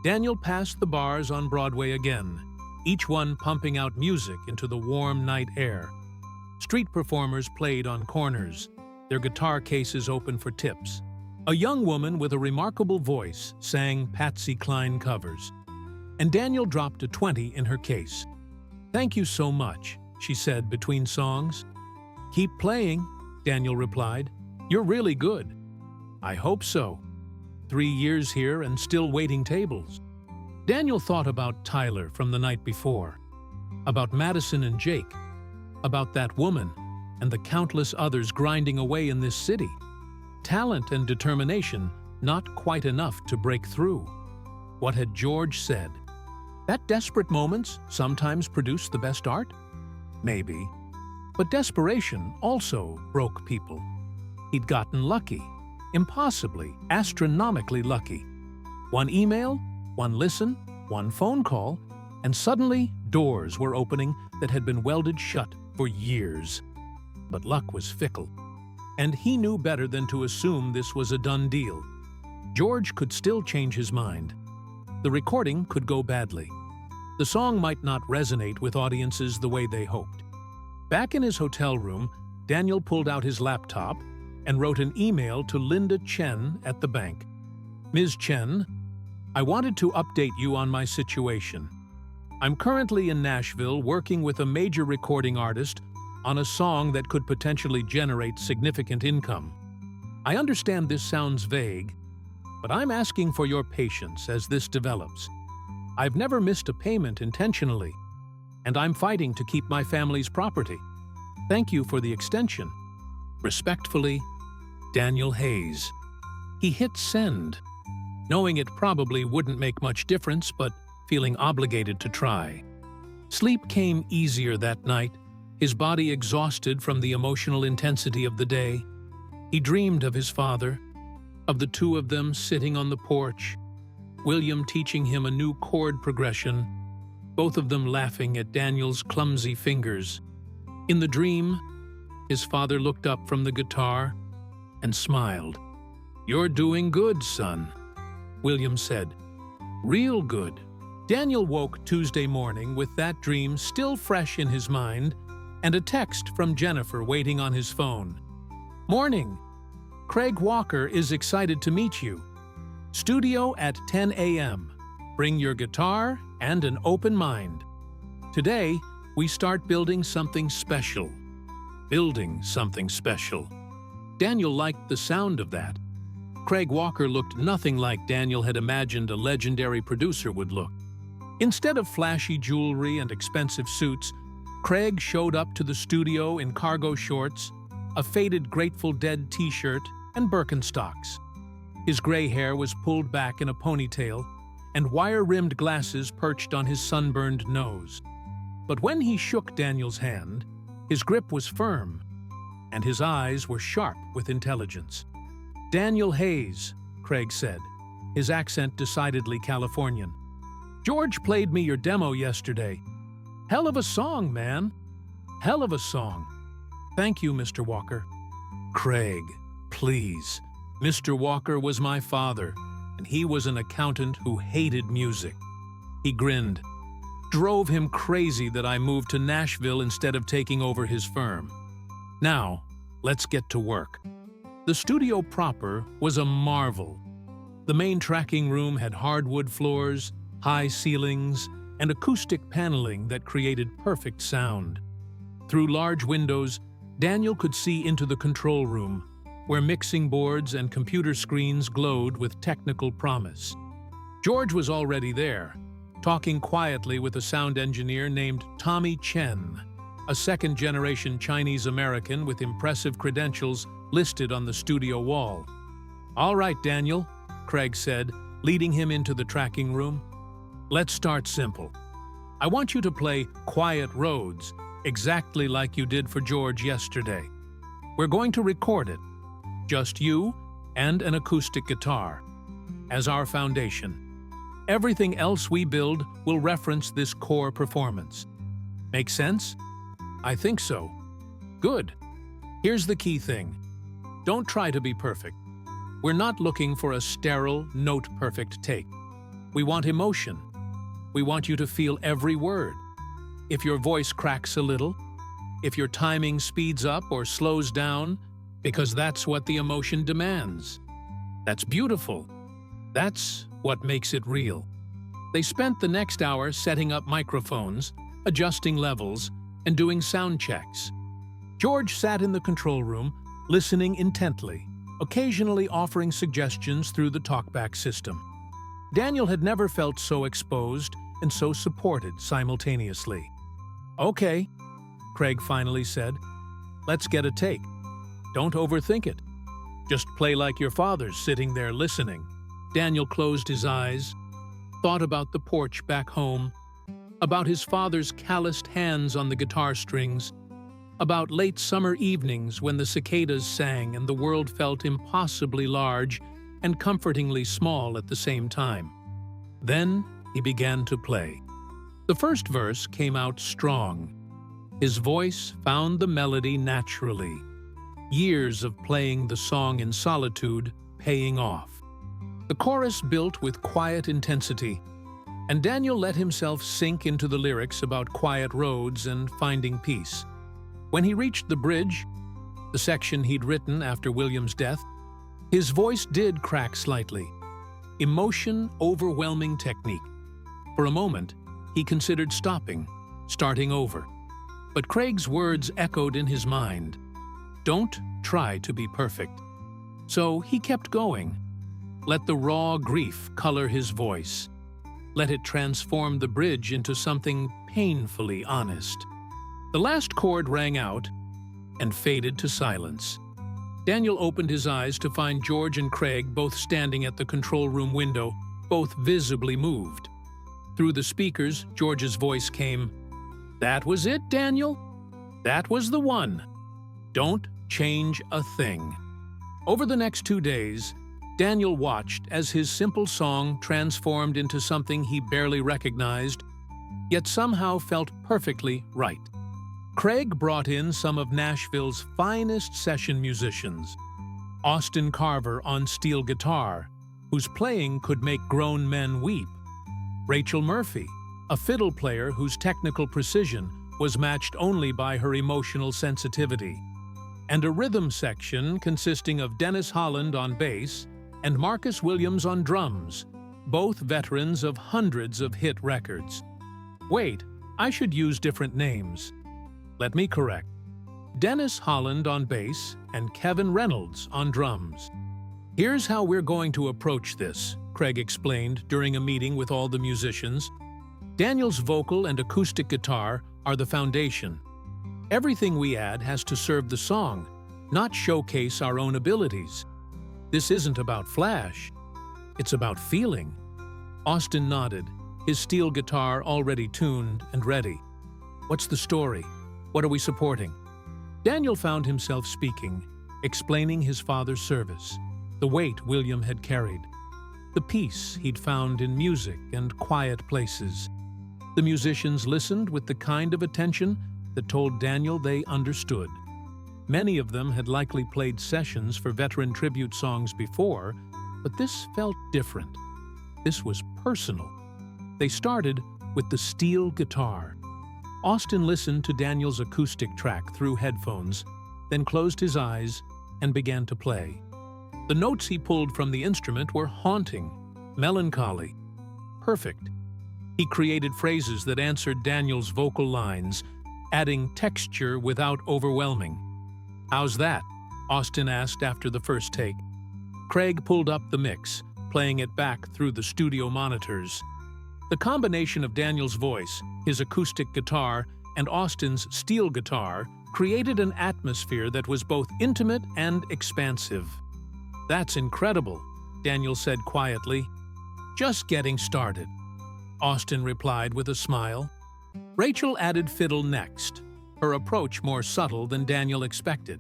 [SPEAKER 1] Daniel passed the bars on Broadway again, each one pumping out music into the warm night air. Street performers played on corners, their guitar cases open for tips. A young woman with a remarkable voice sang Patsy Cline covers, and Daniel dropped a 20 in her case. "Thank you so much," she said between songs. "Keep playing," Daniel replied. "You're really good." "I hope so. 3 years here and still waiting tables." Daniel thought about Tyler from the night before, about Madison and Jake, about that woman and the countless others grinding away in this city. Talent and determination not quite enough to break through. What had George said? That desperate moments sometimes produce the best art? Maybe. But desperation also broke people. He'd gotten lucky, impossibly, astronomically lucky. One email, one listen, one phone call, and suddenly doors were opening that had been welded shut for years. But luck was fickle, and he knew better than to assume this was a done deal. George could still change his mind. The recording could go badly. The song might not resonate with audiences the way they hoped. Back in his hotel room, Daniel pulled out his laptop and wrote an email to Linda Chen at the bank. "Ms. Chen, I wanted to update you on my situation. I'm currently in Nashville working with a major recording artist on a song that could potentially generate significant income. I understand this sounds vague, but I'm asking for your patience as this develops. I've never missed a payment intentionally, and I'm fighting to keep my family's property. Thank you for the extension. Respectfully, Daniel Hayes." He hit send, knowing it probably wouldn't make much difference, but feeling obligated to try. Sleep came easier that night, his body exhausted from the emotional intensity of the day. He dreamed of his father, of the two of them sitting on the porch, William teaching him a new chord progression, both of them laughing at Daniel's clumsy fingers. In the dream, his father looked up from the guitar and smiled. "You're doing good, son," William said. "Real good." Daniel woke Tuesday morning with that dream still fresh in his mind and a text from Jennifer waiting on his phone. "Morning. Craig Walker is excited to meet you. Studio at 10 a.m. Bring your guitar and an open mind. Today, we start building something special." Building something special. Daniel liked the sound of that. Craig Walker looked nothing like Daniel had imagined a legendary producer would look. Instead of flashy jewelry and expensive suits, Craig showed up to the studio in cargo shorts, a faded Grateful Dead t-shirt, and Birkenstocks. His gray hair was pulled back in a ponytail, and wire-rimmed glasses perched on his sunburned nose. But when he shook Daniel's hand, his grip was firm, and his eyes were sharp with intelligence. "Daniel Hayes," Craig said, his accent decidedly Californian. "George played me your demo yesterday. Hell of a song, man. Hell of a song." "Thank you, Mr. Walker." "Craig, please. Mr. Walker was my father, and he was an accountant who hated music." He grinned. "Drove him crazy that I moved to Nashville instead of taking over his firm. Now, let's get to work." The studio proper was a marvel. The main tracking room had hardwood floors, high ceilings, and acoustic paneling that created perfect sound. Through large windows, Daniel could see into the control room, where mixing boards and computer screens glowed with technical promise. George was already there, talking quietly with a sound engineer named Tommy Chen, a second-generation Chinese-American with impressive credentials listed on the studio wall. "All right, Daniel," Craig said, leading him into the tracking room. "Let's start simple. I want you to play Quiet Roads, exactly like you did for George yesterday. We're going to record it, just you and an acoustic guitar, as our foundation. Everything else we build will reference this core performance. Make sense?" "I think so." "Good. Here's the key thing. Don't try to be perfect. We're not looking for a sterile, note-perfect take. We want emotion. We want you to feel every word. If your voice cracks a little, if your timing speeds up or slows down, because that's what the emotion demands. That's beautiful. That's what makes it real." They spent the next hour setting up microphones, adjusting levels, and doing sound checks. George sat in the control room, listening intently, occasionally offering suggestions through the talkback system. Daniel had never felt so exposed and so supported simultaneously. "Okay," Craig finally said. "Let's get a take. Don't overthink it. Just play like your father's sitting there listening." Daniel closed his eyes, thought about the porch back home, about his father's calloused hands on the guitar strings, about late summer evenings when the cicadas sang and the world felt impossibly large and comfortingly small at the same time. Then he began to play. The first verse came out strong. His voice found the melody naturally. Years of playing the song in solitude paying off. The chorus built with quiet intensity, and Daniel let himself sink into the lyrics about quiet roads and finding peace. When he reached the bridge, the section he'd written after William's death, his voice did crack slightly. Emotion overwhelming technique. For a moment, he considered stopping, starting over. But Craig's words echoed in his mind. Don't try to be perfect. So he kept going. Let the raw grief color his voice. Let it transform the bridge into something painfully honest. The last chord rang out and faded to silence. Daniel opened his eyes to find George and Craig both standing at the control room window, both visibly moved. Through the speakers, George's voice came, "That was it, Daniel. That was the one. Don't change a thing." Over the next 2 days, Daniel watched as his simple song transformed into something he barely recognized, yet somehow felt perfectly right. Craig brought in some of Nashville's finest session musicians. Austin Carver on steel guitar, whose playing could make grown men weep. Rachel Murphy, a fiddle player whose technical precision was matched only by her emotional sensitivity. And a rhythm section consisting of Dennis Holland on bass and Marcus Williams on drums, both veterans of hundreds of hit records. Wait, I should use different names. Let me correct. Dennis Holland on bass and Kevin Reynolds on drums. "Here's how we're going to approach this," Craig explained during a meeting with all the musicians. "Daniel's vocal and acoustic guitar are the foundation. Everything we add has to serve the song, not showcase our own abilities. This isn't about flash. It's about feeling." Austin nodded, his steel guitar already tuned and ready. "What's the story? What are we supporting?" Daniel found himself speaking, explaining his father's service, the weight William had carried, the peace he'd found in music and quiet places. The musicians listened with the kind of attention that told Daniel they understood. Many of them had likely played sessions for veteran tribute songs before, but this felt different. This was personal. They started with the steel guitar. Austin listened to Daniel's acoustic track through headphones, then closed his eyes and began to play. The notes he pulled from the instrument were haunting, melancholy, perfect. He created phrases that answered Daniel's vocal lines, adding texture without overwhelming. "How's that?" Austin asked after the first take. Craig pulled up the mix, playing it back through the studio monitors. The combination of Daniel's voice, his acoustic guitar, and Austin's steel guitar created an atmosphere that was both intimate and expansive. "That's incredible," Daniel said quietly. "Just getting started," Austin replied with a smile. Rachel added fiddle next, her approach more subtle than Daniel expected.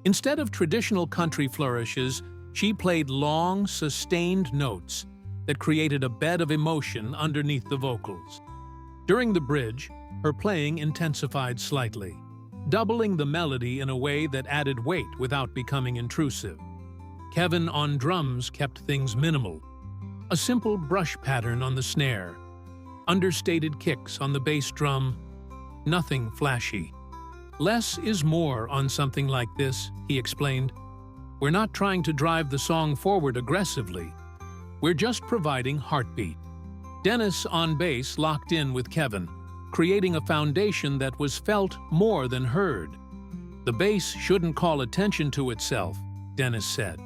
[SPEAKER 1] Instead of traditional country flourishes, she played long, sustained notes that created a bed of emotion underneath the vocals. During the bridge, her playing intensified slightly, doubling the melody in a way that added weight without becoming intrusive. Kevin on drums kept things minimal. A simple brush pattern on the snare, understated kicks on the bass drum, nothing flashy. "Less is more on something like this," he explained. "We're not trying to drive the song forward aggressively. We're just providing heartbeat." Dennis on bass locked in with Kevin, creating a foundation that was felt more than heard. "The bass shouldn't call attention to itself," Dennis said.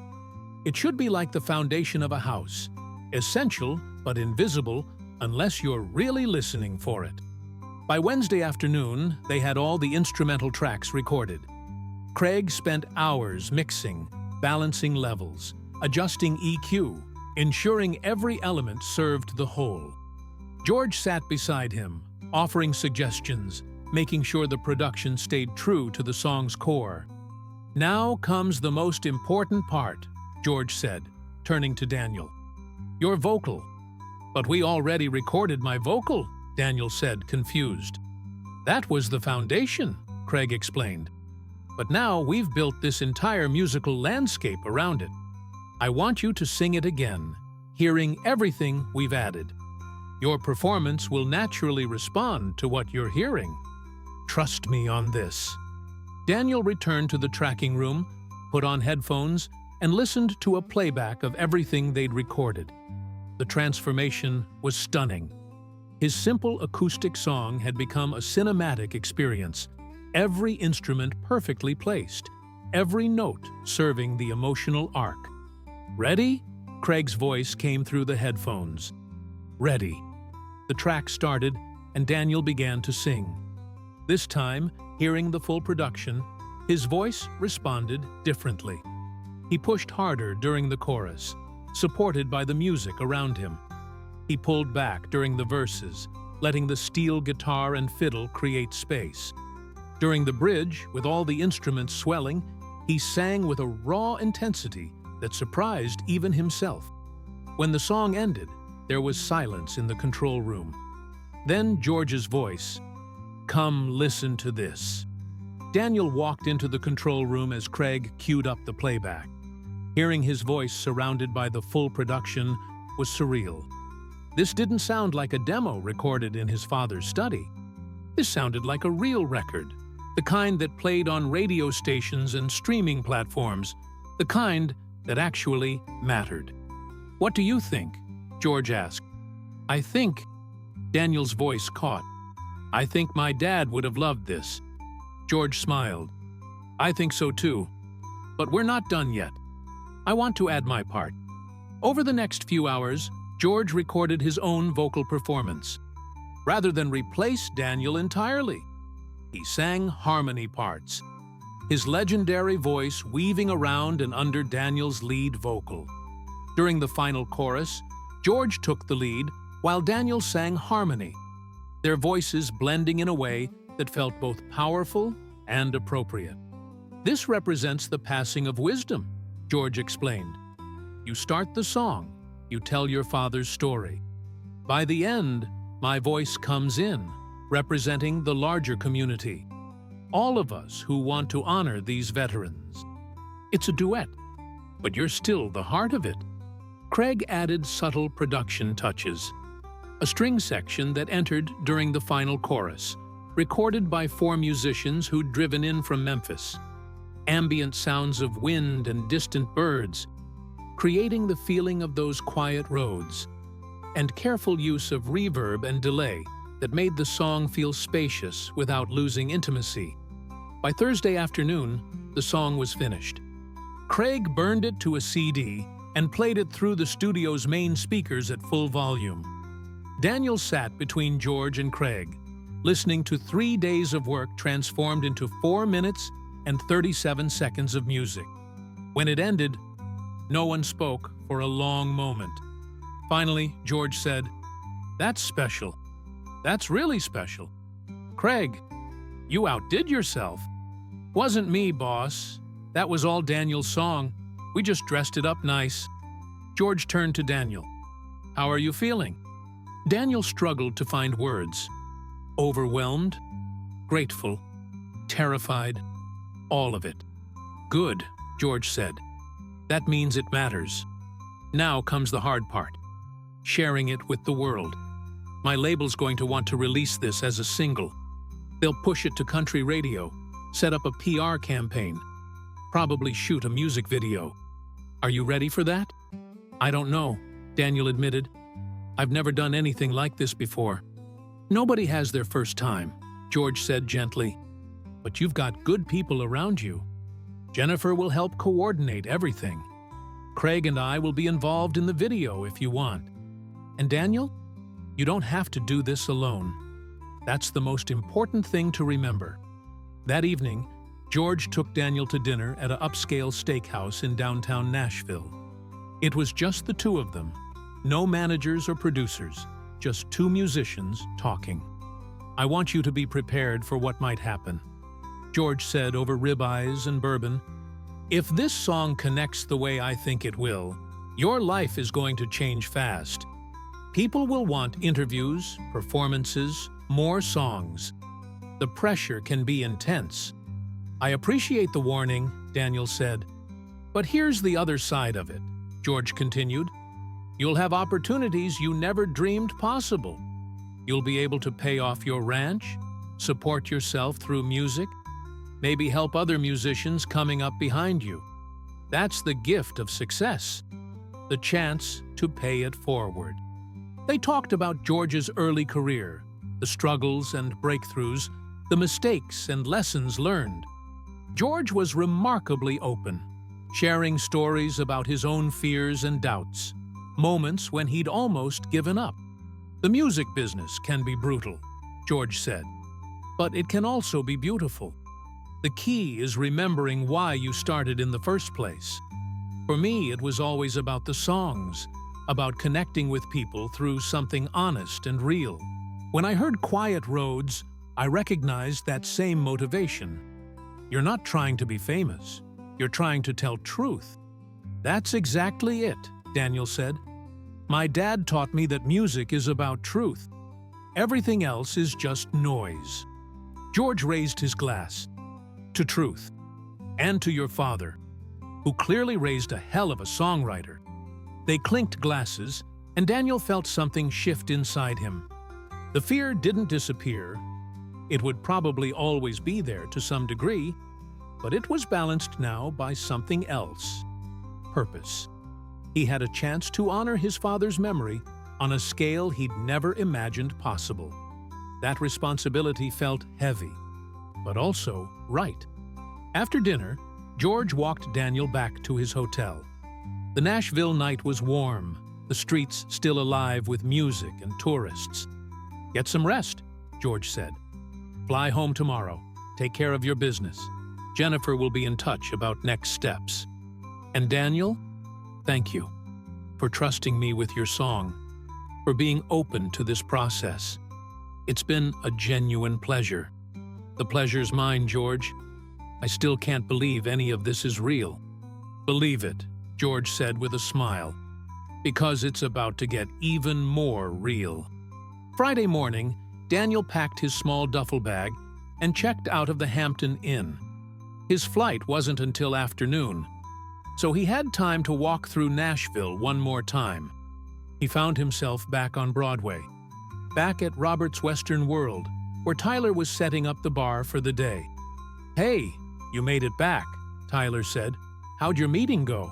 [SPEAKER 1] "It should be like the foundation of a house, essential but invisible unless you're really listening for it." By Wednesday afternoon, they had all the instrumental tracks recorded. Craig spent hours mixing, balancing levels, adjusting EQ, ensuring every element served the whole. George sat beside him, offering suggestions, making sure the production stayed true to the song's core. "Now comes the most important part," George said, turning to Daniel. "Your vocal." "But we already recorded my vocal," Daniel said, confused. "That was the foundation," Craig explained. "But now we've built this entire musical landscape around it. I want you to sing it again, hearing everything we've added. Your performance will naturally respond to what you're hearing. Trust me on this." Daniel returned to the tracking room, put on headphones, and listened to a playback of everything they'd recorded. The transformation was stunning. His simple acoustic song had become a cinematic experience, every instrument perfectly placed, every note serving the emotional arc. "Ready?" Craig's voice came through the headphones. "Ready." The track started, and Daniel began to sing. This time, hearing the full production, his voice responded differently. He pushed harder during the chorus, supported by the music around him. He pulled back during the verses, letting the steel guitar and fiddle create space. During the bridge, with all the instruments swelling, he sang with a raw intensity that surprised even himself. When the song ended, there was silence in the control room. Then George's voice, "Come listen to this." Daniel walked into the control room as Craig queued up the playback. Hearing his voice surrounded by the full production was surreal. This didn't sound like a demo recorded in his father's study. This sounded like a real record, the kind that played on radio stations and streaming platforms, the kind that actually mattered. "What do you think?" George asked. "I think," Daniel's voice caught. "I think my dad would have loved this." George smiled. "I think so too. But we're not done yet. I want to add my part." Over the next few hours, George recorded his own vocal performance. Rather than replace Daniel entirely, he sang harmony parts, his legendary voice weaving around and under Daniel's lead vocal. During the final chorus, George took the lead while Daniel sang harmony, their voices blending in a way that felt both powerful and appropriate. "This represents the passing of wisdom," George explained. "You start the song, you tell your father's story. By the end, my voice comes in, representing the larger community. All of us who want to honor these veterans. It's a duet, but you're still the heart of it." Craig added subtle production touches. A string section that entered during the final chorus, recorded by 4 musicians who'd driven in from Memphis. Ambient sounds of wind and distant birds, creating the feeling of those quiet roads, and careful use of reverb and delay that made the song feel spacious without losing intimacy. By Thursday afternoon, the song was finished. Craig burned it to a CD and played it through the studio's main speakers at full volume. Daniel sat between George and Craig, listening to 3 days of work transformed into 4 minutes and 37 seconds of music. When it ended, no one spoke for a long moment. Finally, George said, "That's special. That's really special. Craig, you outdid yourself." "Wasn't me, boss. That was all Daniel's song. We just dressed it up nice." George turned to Daniel. "How are you feeling?" Daniel struggled to find words. Overwhelmed, grateful, terrified, all of it. "Good," George said. "That means it matters. Now comes the hard part. Sharing it with the world. My label's going to want to release this as a single. They'll push it to country radio, set up a PR campaign, probably shoot a music video. Are you ready for that?" "I don't know," Daniel admitted. "I've never done anything like this before." "Nobody has their first time," George said gently. "But you've got good people around you. Jennifer will help coordinate everything. Craig and I will be involved in the video if you want. And Daniel, you don't have to do this alone. That's the most important thing to remember." That evening, George took Daniel to dinner at an upscale steakhouse in downtown Nashville. It was just the two of them. No managers or producers, just two musicians talking. "I want you to be prepared for what might happen," George said over ribeyes and bourbon. "If this song connects the way I think it will, your life is going to change fast. People will want interviews, performances, more songs. The pressure can be intense." "I appreciate the warning," Daniel said. "But here's the other side of it," George continued. "You'll have opportunities you never dreamed possible. You'll be able to pay off your ranch, support yourself through music, maybe help other musicians coming up behind you. That's the gift of success, the chance to pay it forward." They talked about George's early career, the struggles and breakthroughs, the mistakes and lessons learned. George was remarkably open, sharing stories about his own fears and doubts, moments when he'd almost given up. "The music business can be brutal," George said, "but it can also be beautiful. The key is remembering why you started in the first place. For me, it was always about the songs, about connecting with people through something honest and real. When I heard Quiet Roads, I recognized that same motivation. You're not trying to be famous. You're trying to tell truth." "That's exactly it," Daniel said. "My dad taught me that music is about truth. Everything else is just noise." George raised his glass. "To truth. And to your father, who clearly raised a hell of a songwriter." They clinked glasses, and Daniel felt something shift inside him. The fear didn't disappear. It would probably always be there to some degree, but it was balanced now by something else. Purpose. He had a chance to honor his father's memory on a scale he'd never imagined possible. That responsibility felt heavy, but also right. After dinner, George walked Daniel back to his hotel. The Nashville night was warm, the streets still alive with music and tourists. "Get some rest," George said. "Fly home tomorrow. Take care of your business. Jennifer will be in touch about next steps. And Daniel, thank you for trusting me with your song, for being open to this process. It's been a genuine pleasure." "The pleasure's mine, George. I still can't believe any of this is real." "Believe it," George said with a smile, "because it's about to get even more real." Friday morning, Daniel packed his small duffel bag and checked out of the Hampton Inn. His flight wasn't until afternoon, so he had time to walk through Nashville one more time. He found himself back on Broadway, back at Robert's Western World, where Tyler was setting up the bar for the day. "Hey, you made it back," Tyler said. "How'd your meeting go?"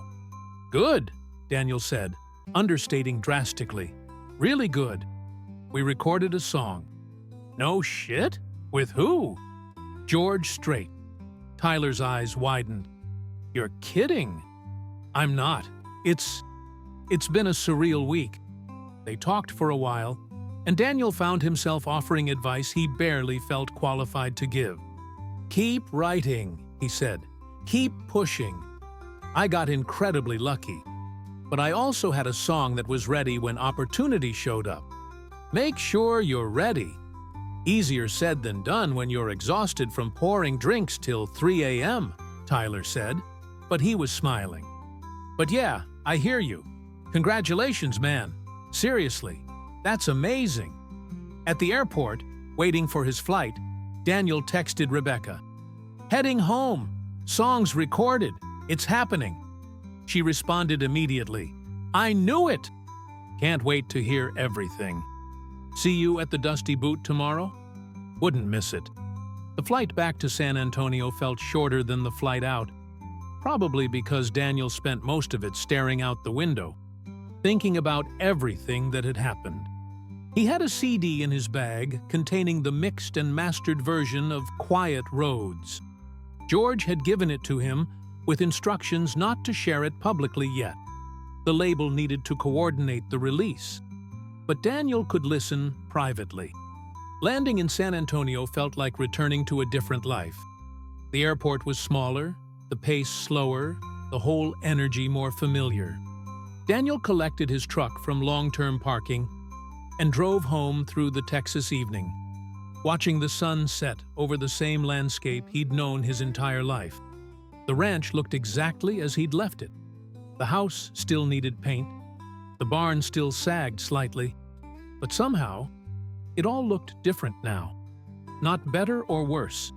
[SPEAKER 1] "Good," Daniel said, understating drastically. "Really good. We recorded a song." "No shit? With who?" "George Strait." Tyler's eyes widened. "You're kidding." "I'm not. It's been a surreal week." They talked for a while, and Daniel found himself offering advice he barely felt qualified to give. "Keep writing," he said. "Keep pushing. I got incredibly lucky, but I also had a song that was ready when opportunity showed up. Make sure you're ready. Easier said than done when you're exhausted from pouring drinks till 3 a.m., Tyler said, but he was smiling. "But yeah, I hear you. Congratulations, man. Seriously, that's amazing." At the airport, waiting for his flight, Daniel texted Rebecca, "Heading home. Songs recorded. It's happening." She responded immediately, "I knew it. Can't wait to hear everything. See you at the Dusty Boot tomorrow? Wouldn't miss it." The flight back to San Antonio felt shorter than the flight out, probably because Daniel spent most of it staring out the window, thinking about everything that had happened. He had a CD in his bag containing the mixed and mastered version of Quiet Roads. George had given it to him with instructions not to share it publicly yet. The label needed to coordinate the release, but Daniel could listen privately. Landing in San Antonio felt like returning to a different life. The airport was smaller, the pace slower, the whole energy more familiar. Daniel collected his truck from long-term parking and drove home through the Texas evening, watching the sun set over the same landscape he'd known his entire life. The ranch looked exactly as he'd left it. The house still needed paint, the barn still sagged slightly, but somehow, it all looked different now. Not better or worse,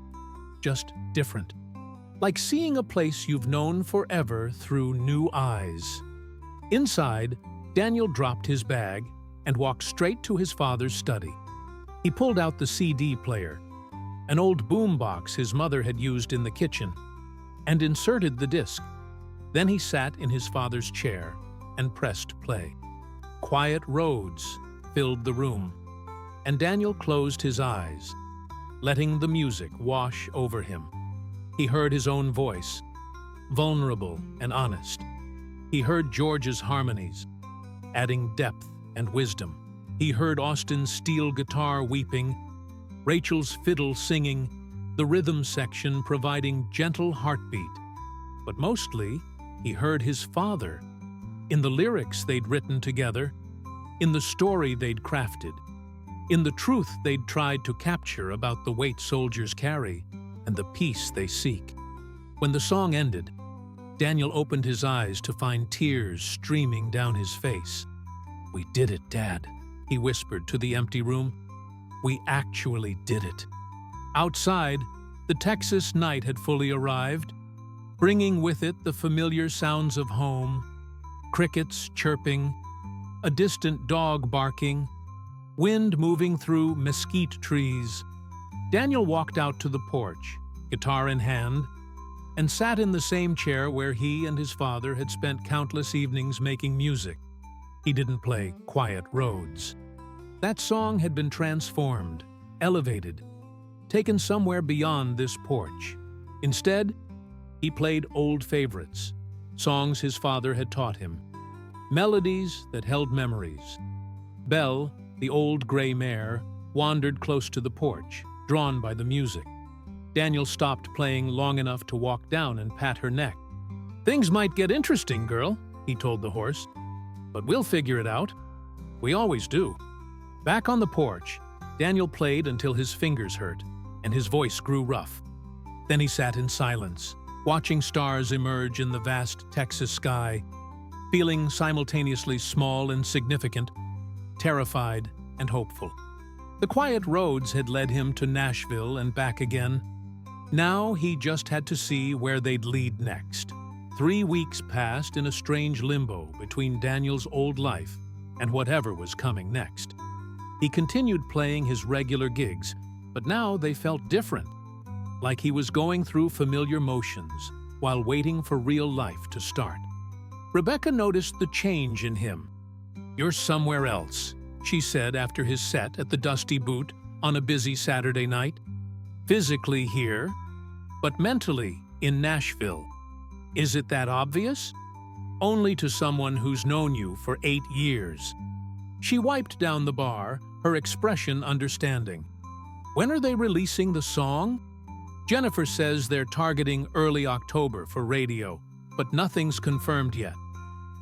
[SPEAKER 1] just different. Like seeing a place you've known forever through new eyes. Inside, Daniel dropped his bag and walked straight to his father's study. He pulled out the CD player, an old boombox his mother had used in the kitchen, and inserted the disc. Then he sat in his father's chair and pressed play. Quiet Roads filled the room, and Daniel closed his eyes, letting the music wash over him. He heard his own voice, vulnerable and honest. He heard George's harmonies, adding depth and wisdom. He heard Austin's steel guitar weeping, Rachel's fiddle singing, the rhythm section providing gentle heartbeat. But mostly, he heard his father, in the lyrics they'd written together, in the story they'd crafted, in the truth they'd tried to capture about the weight soldiers carry and the peace they seek. When the song ended, Daniel opened his eyes to find tears streaming down his face. "We did it, Dad," he whispered to the empty room. "We actually did it." Outside, the Texas night had fully arrived, bringing with it the familiar sounds of home, crickets chirping, a distant dog barking, wind moving through mesquite trees. Daniel walked out to the porch, guitar in hand, and sat in the same chair where he and his father had spent countless evenings making music. He didn't play Quiet Roads. That song had been transformed, elevated, taken somewhere beyond this porch. Instead, he played old favorites, songs his father had taught him, melodies that held memories. Belle, the old gray mare, wandered close to the porch, drawn by the music. Daniel stopped playing long enough to walk down and pat her neck. "Things might get interesting, girl," he told the horse. "But we'll figure it out. We always do." Back on the porch, Daniel played until his fingers hurt, and his voice grew rough. Then he sat in silence, watching stars emerge in the vast Texas sky, feeling simultaneously small and significant, terrified and hopeful. The Quiet Roads had led him to Nashville and back again. Now he just had to see where they'd lead next. 3 weeks passed in a strange limbo between Daniel's old life and whatever was coming next. He continued playing his regular gigs, but now they felt different, like he was going through familiar motions while waiting for real life to start. Rebecca noticed the change in him. "You're somewhere else," she said after his set at the Dusty Boot on a busy Saturday night. "Physically here, but mentally in Nashville. Is it that obvious? Only to someone who's known you for 8 years." She wiped down the bar, her expression understanding. When are they releasing the song? Jennifer says they're targeting early October for radio, but nothing's confirmed yet.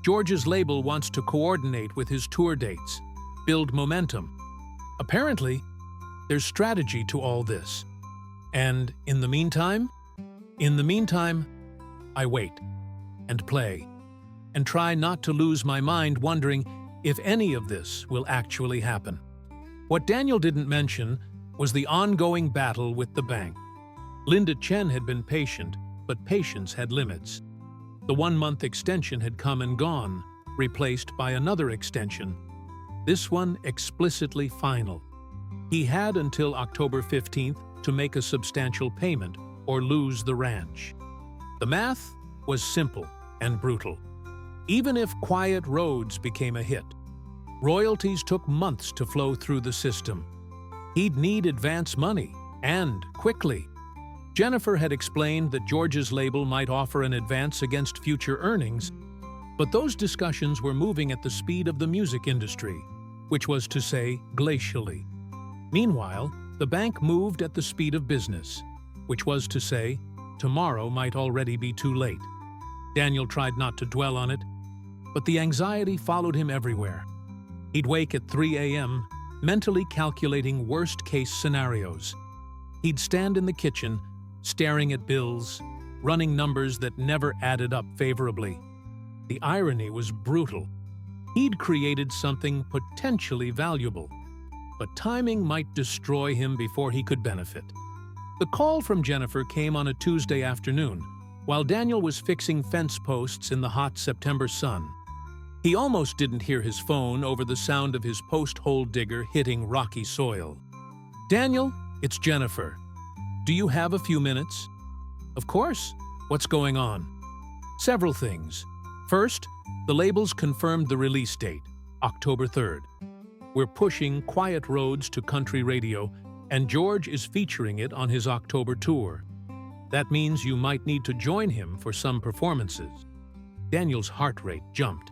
[SPEAKER 1] George's label wants to coordinate with his tour dates, build momentum. Apparently, there's strategy to all this. And in the meantime, I wait and play and try not to lose my mind wondering if any of this will actually happen. What Daniel didn't mention was the ongoing battle with the bank. Linda Chen had been patient, but patience had limits. The 1-month extension had come and gone, replaced by another extension. This one explicitly final. He had until October 15th to make a substantial payment or lose the ranch. The math was simple and brutal. Even if Quiet Roads became a hit, royalties took months to flow through the system. He'd need advance money, and quickly. Jennifer had explained that George's label might offer an advance against future earnings, but those discussions were moving at the speed of the music industry, which was to say, glacially. Meanwhile, the bank moved at the speed of business, which was to say, tomorrow might already be too late. Daniel tried not to dwell on it, but the anxiety followed him everywhere. He'd wake at 3 a.m., mentally calculating worst-case scenarios. He'd stand in the kitchen, staring at bills, running numbers that never added up favorably. The irony was brutal. He'd created something potentially valuable, but timing might destroy him before he could benefit. The call from Jennifer came on a Tuesday afternoon, while Daniel was fixing fence posts in the hot September sun. He almost didn't hear his phone over the sound of his post-hole digger hitting rocky soil. "Daniel, it's Jennifer. Do you have a few minutes?" "Of course. What's going on?" "Several things. First, the labels confirmed the release date, October 3rd. We're pushing Quiet Roads to country radio, and George is featuring it on his October tour. That means you might need to join him for some performances." Daniel's heart rate jumped.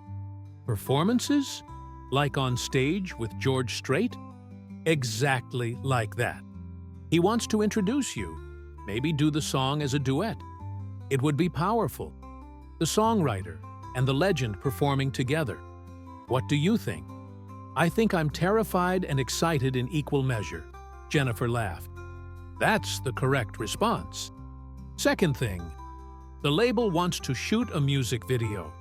[SPEAKER 1] Performances? Like on stage with George Strait? Exactly like that. He wants to introduce you, maybe do the song as a duet. It would be powerful. The songwriter and the legend performing together. What do you think? "I think I'm terrified and excited in equal measure," Jennifer laughed. That's the correct response. Second thing, the label wants to shoot a music video.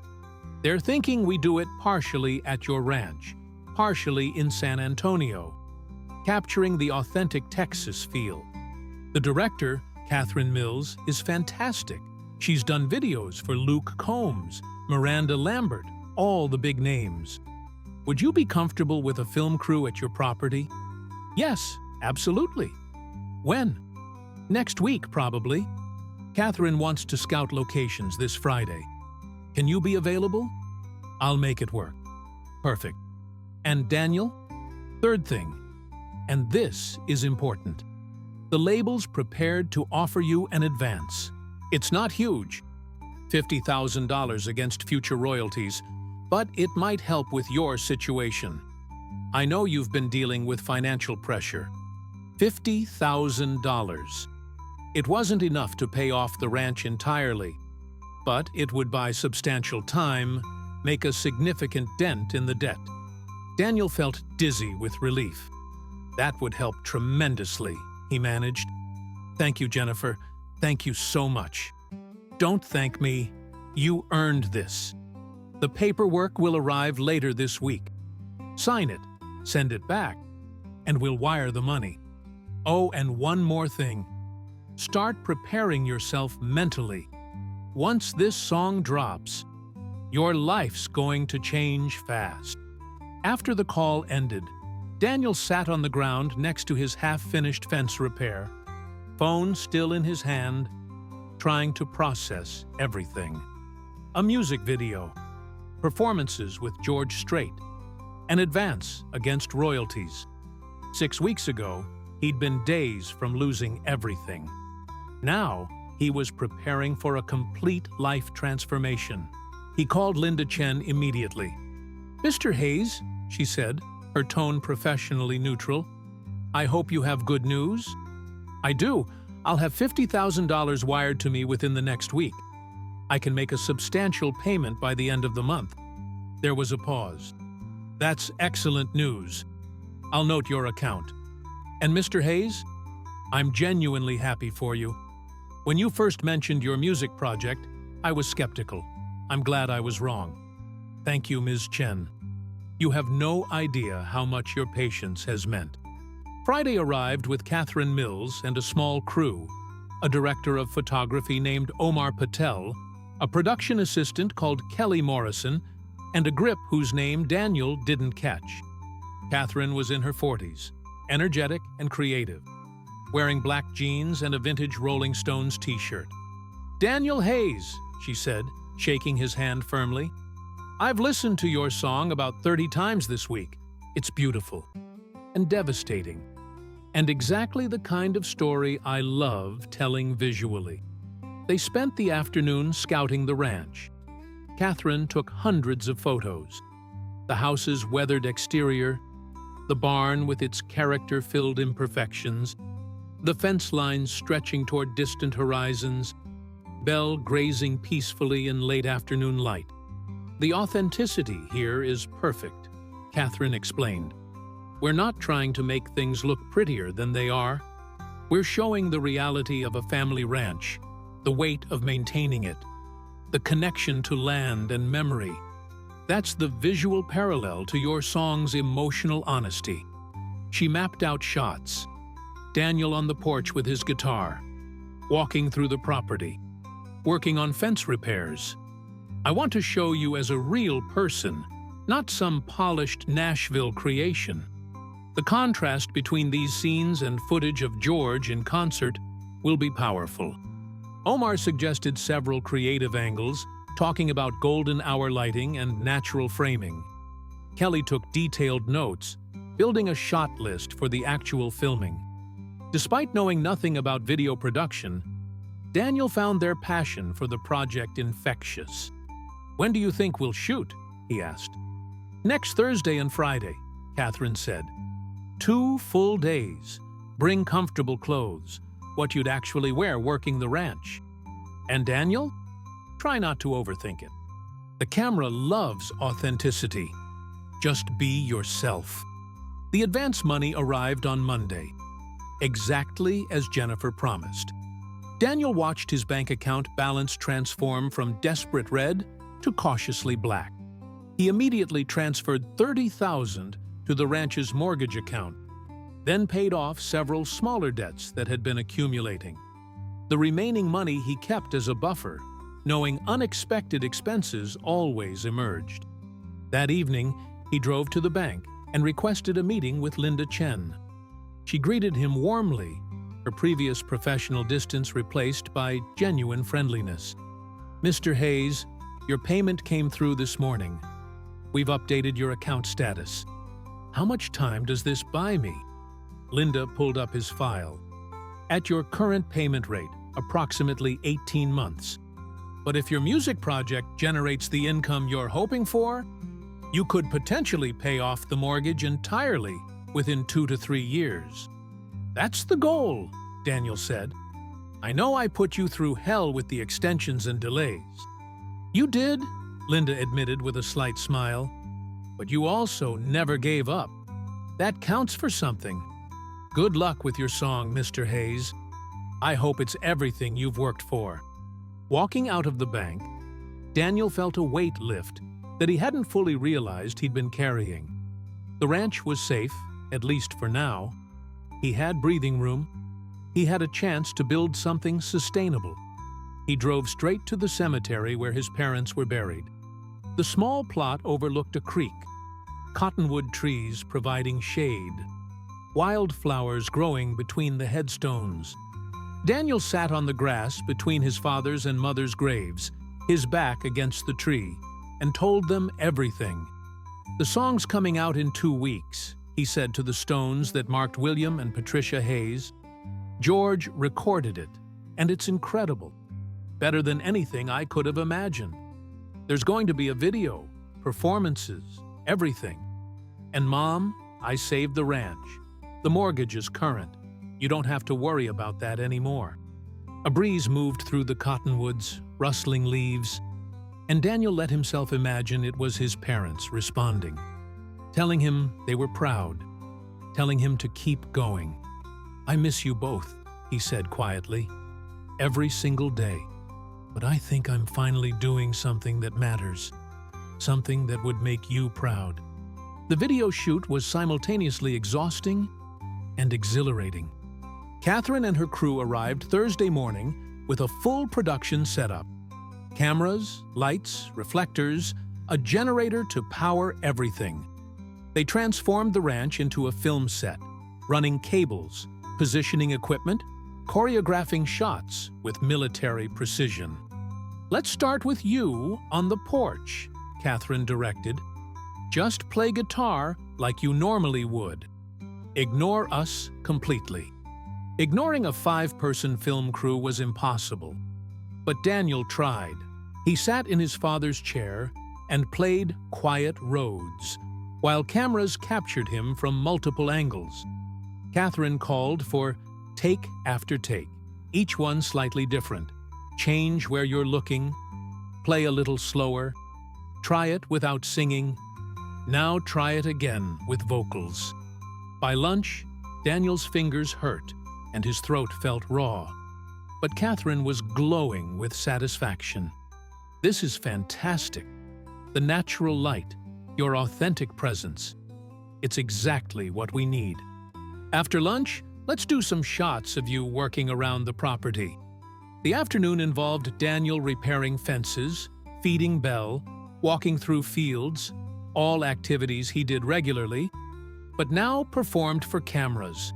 [SPEAKER 1] They're thinking we do it partially at your ranch, partially in San Antonio, capturing the authentic Texas feel. The director, Catherine Mills, is fantastic. She's done videos for Luke Combs, Miranda Lambert, all the big names. Would you be comfortable with a film crew at your property? Yes, absolutely. When? Next week, probably. Catherine wants to scout locations this Friday. Can you be available? I'll make it work. Perfect. And Daniel? Third thing, and this is important. The label's prepared to offer you an advance. It's not huge, $50,000 against future royalties, but it might help with your situation. I know you've been dealing with financial pressure. $50,000. It wasn't enough to pay off the ranch entirely, but it would buy substantial time, make a significant dent in the debt. Daniel felt dizzy with relief. That would help tremendously, he managed. Thank you, Jennifer. Thank you so much. Don't thank me. You earned this. The paperwork will arrive later this week. Sign it, send it back, and we'll wire the money. Oh, and one more thing. Start preparing yourself mentally. Once this song drops, your life's going to change fast. After the call ended, Daniel sat on the ground next to his half-finished fence repair, phone still in his hand, trying to process everything. A music video, performances with George Strait, an advance against royalties. 6 weeks ago, he'd been days from losing everything. Now, he was preparing for a complete life transformation. He called Linda Chen immediately. "Mr. Hayes," she said, her tone professionally neutral. "I hope you have good news." "I do. I'll have $50,000 wired to me within the next week. I can make a substantial payment by the end of the month." There was a pause. "That's excellent news. I'll note your account. And Mr. Hayes, I'm genuinely happy for you. When you first mentioned your music project, I was skeptical. I'm glad I was wrong. Thank you, Ms. Chen. You have no idea how much your patience has meant." Friday arrived with Catherine Mills and a small crew, a director of photography named Omar Patel, a production assistant called Kelly Morrison, and a grip whose name Daniel didn't catch. Catherine was in her 40s, energetic and creative, wearing black jeans and a vintage Rolling Stones t-shirt. "Daniel Hayes," she said, shaking his hand firmly. "I've listened to your song about 30 times this week. It's beautiful and devastating, and exactly the kind of story I love telling visually." They spent the afternoon scouting the ranch. Catherine took hundreds of photos. The house's weathered exterior, the barn with its character-filled imperfections, the fence lines stretching toward distant horizons, Belle grazing peacefully in late afternoon light. "The authenticity here is perfect," Catherine explained. "We're not trying to make things look prettier than they are. We're showing the reality of a family ranch, the weight of maintaining it, the connection to land and memory. That's the visual parallel to your song's emotional honesty." She mapped out shots. Daniel on the porch with his guitar, walking through the property, working on fence repairs. "I want to show you as a real person, not some polished Nashville creation." The contrast between these scenes and footage of George in concert will be powerful. Omar suggested several creative angles, talking about golden hour lighting and natural framing. Kelly took detailed notes, building a shot list for the actual filming. Despite knowing nothing about video production, Daniel found their passion for the project infectious. "When do you think we'll shoot?" he asked. "Next Thursday and Friday," Catherine said. 2 full days. Bring comfortable clothes, what you'd actually wear working the ranch. And Daniel? Try not to overthink it. The camera loves authenticity. Just be yourself. The advance money arrived on Monday, exactly as Jennifer promised. Daniel watched his bank account balance transform from desperate red to cautiously black. He immediately transferred $30,000 to the ranch's mortgage account, then paid off several smaller debts that had been accumulating. The remaining money he kept as a buffer, knowing unexpected expenses always emerged. That evening, he drove to the bank and requested a meeting with Linda Chen. She greeted him warmly, her previous professional distance replaced by genuine friendliness. "Mr. Hayes, your payment came through this morning. We've updated your account status. How much time does this buy me?" Linda pulled up his file. "At your current payment rate, approximately 18 months. But if your music project generates the income you're hoping for, you could potentially pay off the mortgage entirely within 2 to 3 years." "That's the goal," Daniel said. "I know I put you through hell with the extensions and delays." "You did," Linda admitted with a slight smile. "But you also never gave up. That counts for something. Good luck with your song, Mr. Hayes. I hope it's everything you've worked for." Walking out of the bank, Daniel felt a weight lift that he hadn't fully realized he'd been carrying. The ranch was safe, at least for now. He had breathing room. He had a chance to build something sustainable. He drove straight to the cemetery where his parents were buried. The small plot overlooked a creek, cottonwood trees providing shade, wildflowers growing between the headstones. Daniel sat on the grass between his father's and mother's graves, his back against the tree, and told them everything. "The song's coming out in 2 weeks," he said to the stones that marked William and Patricia Hayes. "George recorded it, and it's incredible. Better than anything I could have imagined. There's going to be a video, performances, everything. And Mom, I saved the ranch. The mortgage is current. You don't have to worry about that anymore. A breeze moved through the cottonwoods, rustling leaves, and Daniel let himself imagine it was his parents responding, telling him they were proud, telling him to keep going. I miss you both, he said quietly, every single day. But I think I'm finally doing something that matters, something that would make you proud. The video shoot was simultaneously exhausting and exhilarating. Catherine and her crew arrived Thursday morning with a full production setup. Cameras, lights, reflectors, a generator to power everything. They transformed the ranch into a film set, running cables, positioning equipment, choreographing shots with military precision. Let's start with you on the porch, Catherine directed. Just play guitar like you normally would. Ignore us completely. Ignoring a 5-person film crew was impossible. But Daniel tried. He sat in his father's chair and played Quiet Roads, while cameras captured him from multiple angles. Catherine called for take after take, each one slightly different. Change where you're looking, play a little slower, try it without singing, now try it again with vocals. By lunch, Daniel's fingers hurt and his throat felt raw. But Catherine was glowing with satisfaction. This is fantastic. The natural light, your authentic presence. It's exactly what we need. After lunch, let's do some shots of you working around the property. The afternoon involved Daniel repairing fences, feeding Belle, walking through fields, all activities he did regularly, but now performed for cameras.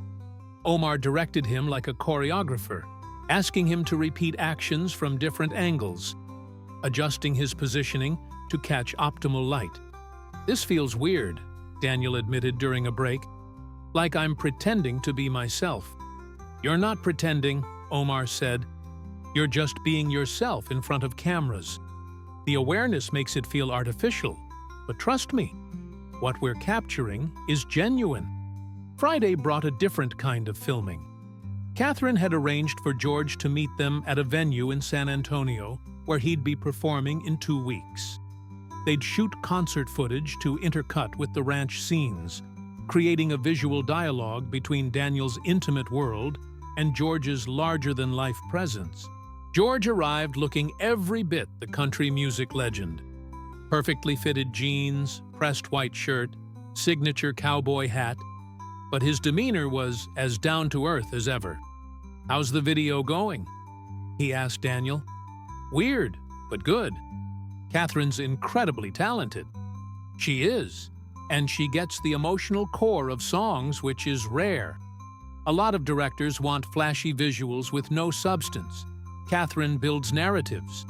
[SPEAKER 1] Omar directed him like a choreographer, asking him to repeat actions from different angles, adjusting his positioning to catch optimal light. This feels weird, Daniel admitted during a break, like I'm pretending to be myself. You're not pretending, Omar said. You're just being yourself in front of cameras. The awareness makes it feel artificial, but trust me, what we're capturing is genuine. Friday brought a different kind of filming. Catherine had arranged for George to meet them at a venue in San Antonio where he'd be performing in 2 weeks. They'd shoot concert footage to intercut with the ranch scenes, creating a visual dialogue between Daniel's intimate world and George's larger-than-life presence. George arrived looking every bit the country music legend. Perfectly fitted jeans, pressed white shirt, signature cowboy hat, but his demeanor was as down-to-earth as ever. "How's the video going?" he asked Daniel. "Weird, but good. Catherine's incredibly talented." "She is, and she gets the emotional core of songs, which is rare. A lot of directors want flashy visuals with no substance. Catherine builds narratives."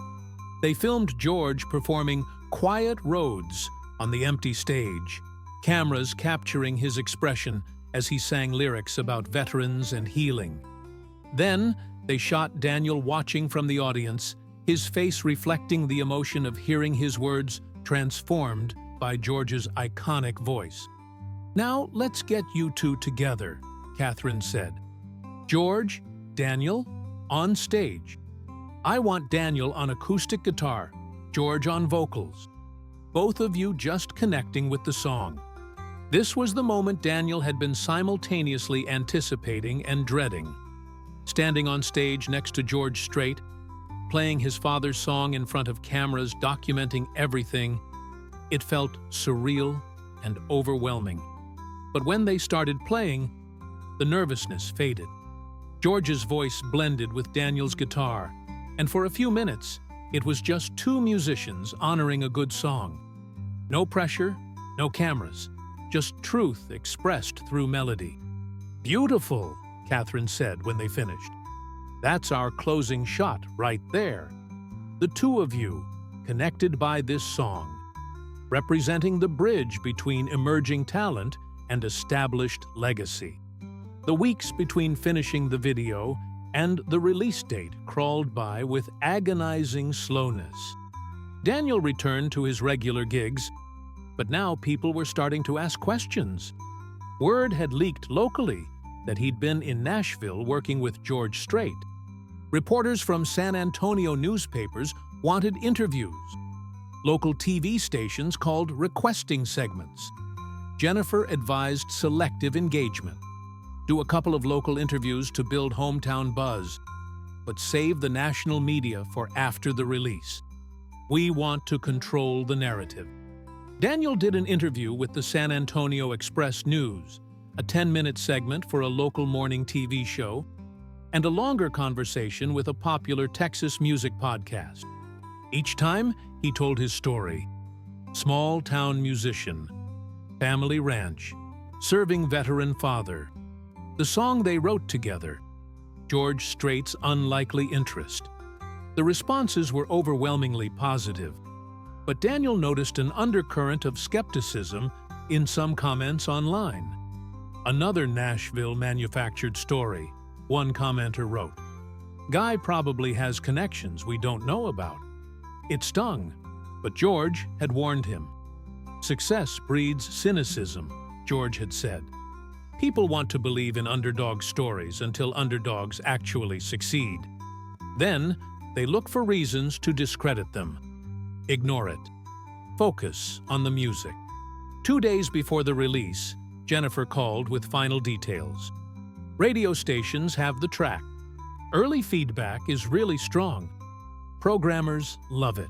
[SPEAKER 1] They filmed George performing Quiet Roads on the empty stage, cameras capturing his expression as he sang lyrics about veterans and healing. Then, they shot Daniel watching from the audience, his face reflecting the emotion of hearing his words transformed by George's iconic voice. "Now, let's get you two together," Catherine said. "George, Daniel, on stage. I want Daniel on acoustic guitar, George on vocals. Both of you just connecting with the song." This was the moment Daniel had been simultaneously anticipating and dreading. Standing on stage next to George Strait, playing his father's song in front of cameras documenting everything, it felt surreal and overwhelming. But when they started playing, the nervousness faded. George's voice blended with Daniel's guitar, and for a few minutes, it was just two musicians honoring a good song. No pressure, no cameras, just truth expressed through melody. "Beautiful," Catherine said when they finished. "That's our closing shot right there. The two of you, connected by this song, representing the bridge between emerging talent and established legacy." The weeks between finishing the video and the release date crawled by with agonizing slowness. Daniel returned to his regular gigs, But now people were starting to ask questions. Word had leaked locally that he'd been in Nashville working with George Strait. Reporters from San Antonio newspapers wanted interviews. Local TV stations called requesting segments. Jennifer advised selective engagement. Do a couple of local interviews to build hometown buzz, but save the national media for after the release. We want to control the narrative. Daniel did an interview with the San Antonio Express News, a 10-minute segment for a local morning TV show, and a longer conversation with a popular Texas music podcast. Each time, he told his story. Small-town musician, family ranch, serving veteran father, the song they wrote together, George Strait's unlikely interest. The responses were overwhelmingly positive, but Daniel noticed an undercurrent of skepticism in some comments online. Another Nashville-manufactured story, one commenter wrote. Guy probably has connections we don't know about. It stung, but George had warned him. Success breeds cynicism, George had said. People want to believe in underdog stories until underdogs actually succeed. Then, they look for reasons to discredit them. Ignore it. Focus on the music. 2 days before the release, Jennifer called with final details. Radio stations have the track. Early feedback is really strong. Programmers love it.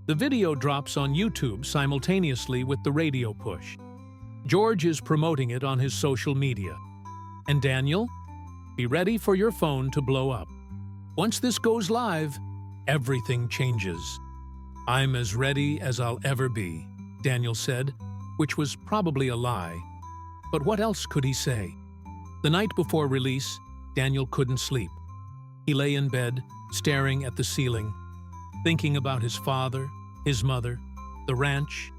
[SPEAKER 1] The video drops on YouTube simultaneously with the radio push. George is promoting it on his social media. And Daniel, be ready for your phone to blow up. Once this goes live, everything changes. I'm as ready as I'll ever be, Daniel said, which was probably a lie. But what else could he say? The night before release, Daniel couldn't sleep. He lay in bed, staring at the ceiling, thinking about his father, his mother, the ranch,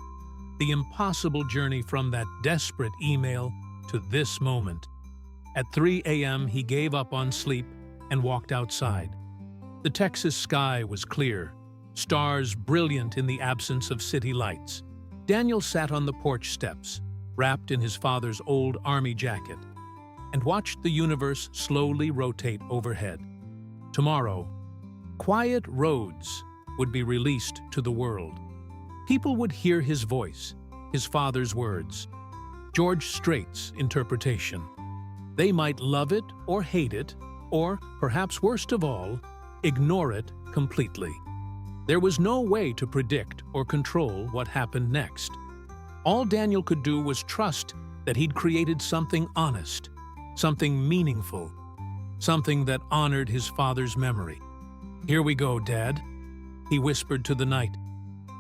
[SPEAKER 1] the impossible journey from that desperate email to this moment. At 3 a.m., he gave up on sleep and walked outside. The Texas sky was clear, stars brilliant in the absence of city lights. Daniel sat on the porch steps, wrapped in his father's old army jacket, and watched the universe slowly rotate overhead. Tomorrow, Quiet Roads would be released to the world. People would hear his voice, his father's words, George Strait's interpretation. They might love it or hate it, or, perhaps worst of all, ignore it completely. There was no way to predict or control what happened next. All Daniel could do was trust that he'd created something honest, something meaningful, something that honored his father's memory. "Here we go, Dad," he whispered to the night.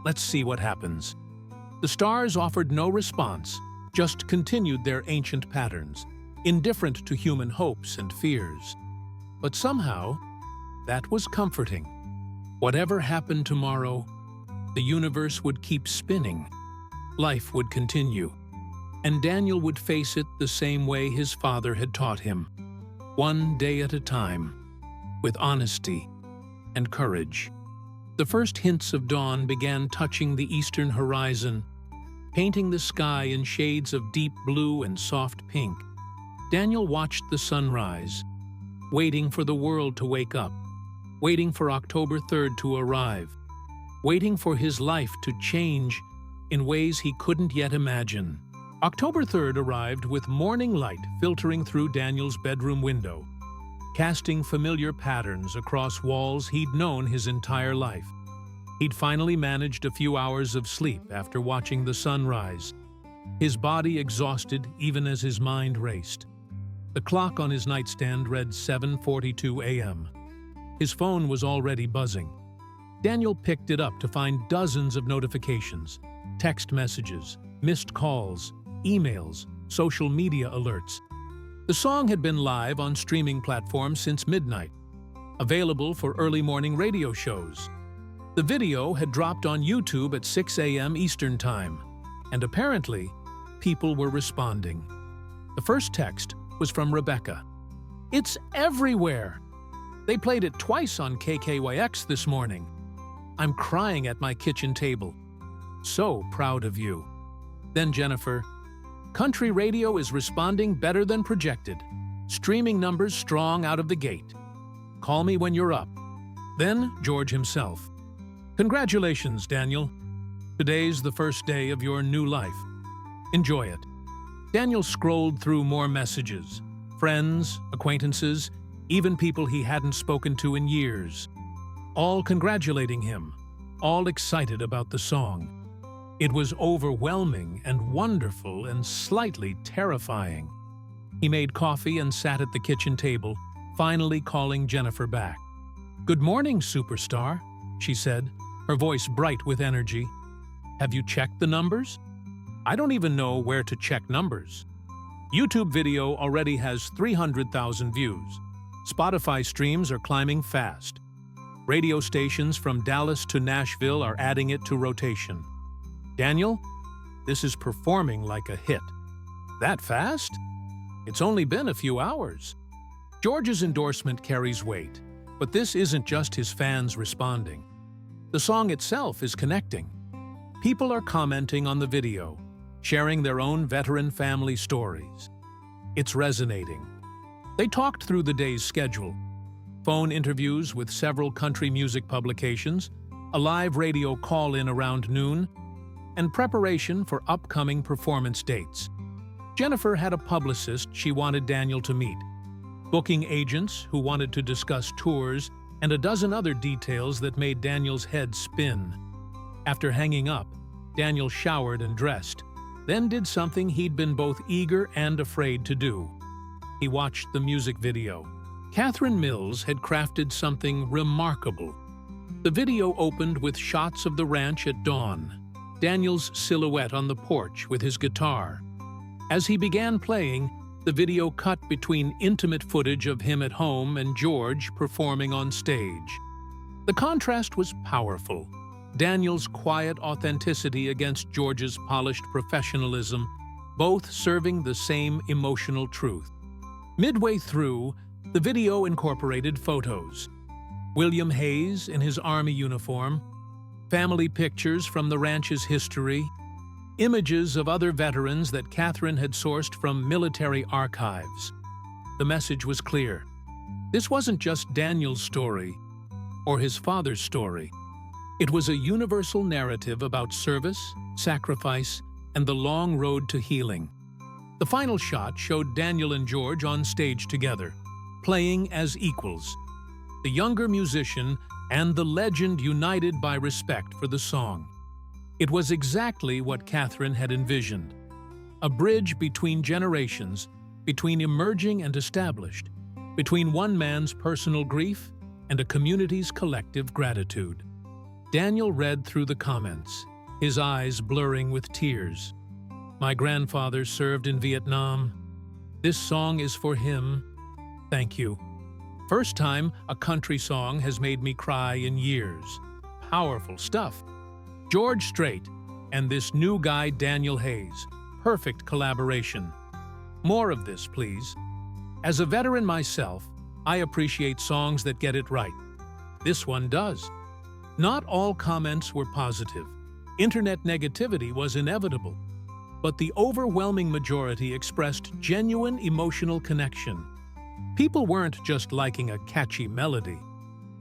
[SPEAKER 1] "Let's see what happens." The stars offered no response, just continued their ancient patterns, indifferent to human hopes and fears. But somehow, that was comforting. Whatever happened tomorrow, the universe would keep spinning. Life would continue, and Daniel would face it the same way his father had taught him, one day at a time, with honesty and courage. The first hints of dawn began touching the eastern horizon, painting the sky in shades of deep blue and soft pink. Daniel watched the sunrise, waiting for the world to wake up, waiting for October 3rd to arrive, waiting for his life to change in ways he couldn't yet imagine. October 3rd arrived with morning light filtering through Daniel's bedroom window, casting familiar patterns across walls he'd known his entire life. He'd finally managed a few hours of sleep after watching the sunrise, his body exhausted even as his mind raced. The clock on his nightstand read 7:42 a.m. His phone was already buzzing. Daniel picked it up to find dozens of notifications, text messages, missed calls, emails, social media alerts. The song had been live on streaming platforms since midnight, available for early morning radio shows. The video had dropped on YouTube at 6 a.m. Eastern Time, and apparently, people were responding. The first text was from Rebecca. "It's everywhere! They played it twice on KKYX this morning. I'm crying at my kitchen table. So proud of you." Then Jennifer, country radio is responding better than projected. Streaming numbers strong out of the gate. Call me when you're up. Then George himself. Congratulations, Daniel. Today's the first day of your new life. Enjoy it. Daniel scrolled through more messages. Friends, acquaintances, even people he hadn't spoken to in years. All congratulating him, all excited about the song. It was overwhelming and wonderful and slightly terrifying. He made coffee and sat at the kitchen table, finally calling Jennifer back. "Good morning, superstar," she said, her voice bright with energy. "Have you checked the numbers?" "I don't even know where to check numbers." YouTube video already has 300,000 views. Spotify streams are climbing fast. Radio stations from Dallas to Nashville are adding it to rotation. "Daniel, this is performing like a hit." "That fast? It's only been a few hours." George's endorsement carries weight, but this isn't just his fans responding. The song itself is connecting. People are commenting on the video, sharing their own veteran family stories. It's resonating. They talked through the day's schedule, phone interviews with several country music publications, a live radio call-in around noon, and preparation for upcoming performance dates. Jennifer had a publicist she wanted Daniel to meet, booking agents who wanted to discuss tours, and a dozen other details that made Daniel's head spin. After hanging up, Daniel showered and dressed, then did something he'd been both eager and afraid to do. He watched the music video. Catherine Mills had crafted something remarkable. The video opened with shots of the ranch at dawn, Daniel's silhouette on the porch with his guitar. As he began playing, the video cut between intimate footage of him at home and George performing on stage. The contrast was powerful. Daniel's quiet authenticity against George's polished professionalism, both serving the same emotional truth. Midway through, the video incorporated photos. William Hayes in his Army uniform, family pictures from the ranch's history, images of other veterans that Catherine had sourced from military archives. The message was clear. This wasn't just Daniel's story or his father's story. It was a universal narrative about service, sacrifice, and the long road to healing. The final shot showed Daniel and George on stage together, playing as equals. The younger musician and the legend united by respect for the song. It was exactly what Catherine had envisioned. A bridge between generations, between emerging and established, between one man's personal grief and a community's collective gratitude. Daniel read through the comments, his eyes blurring with tears. "My grandfather served in Vietnam. This song is for him. Thank you. First time a country song has made me cry in years." Powerful stuff. George Strait and this new guy Daniel Hayes. Perfect collaboration. More of this, please. As a veteran myself, I appreciate songs that get it right. This one does. Not all comments were positive. Internet negativity was inevitable. But the overwhelming majority expressed genuine emotional connection. People weren't just liking a catchy melody.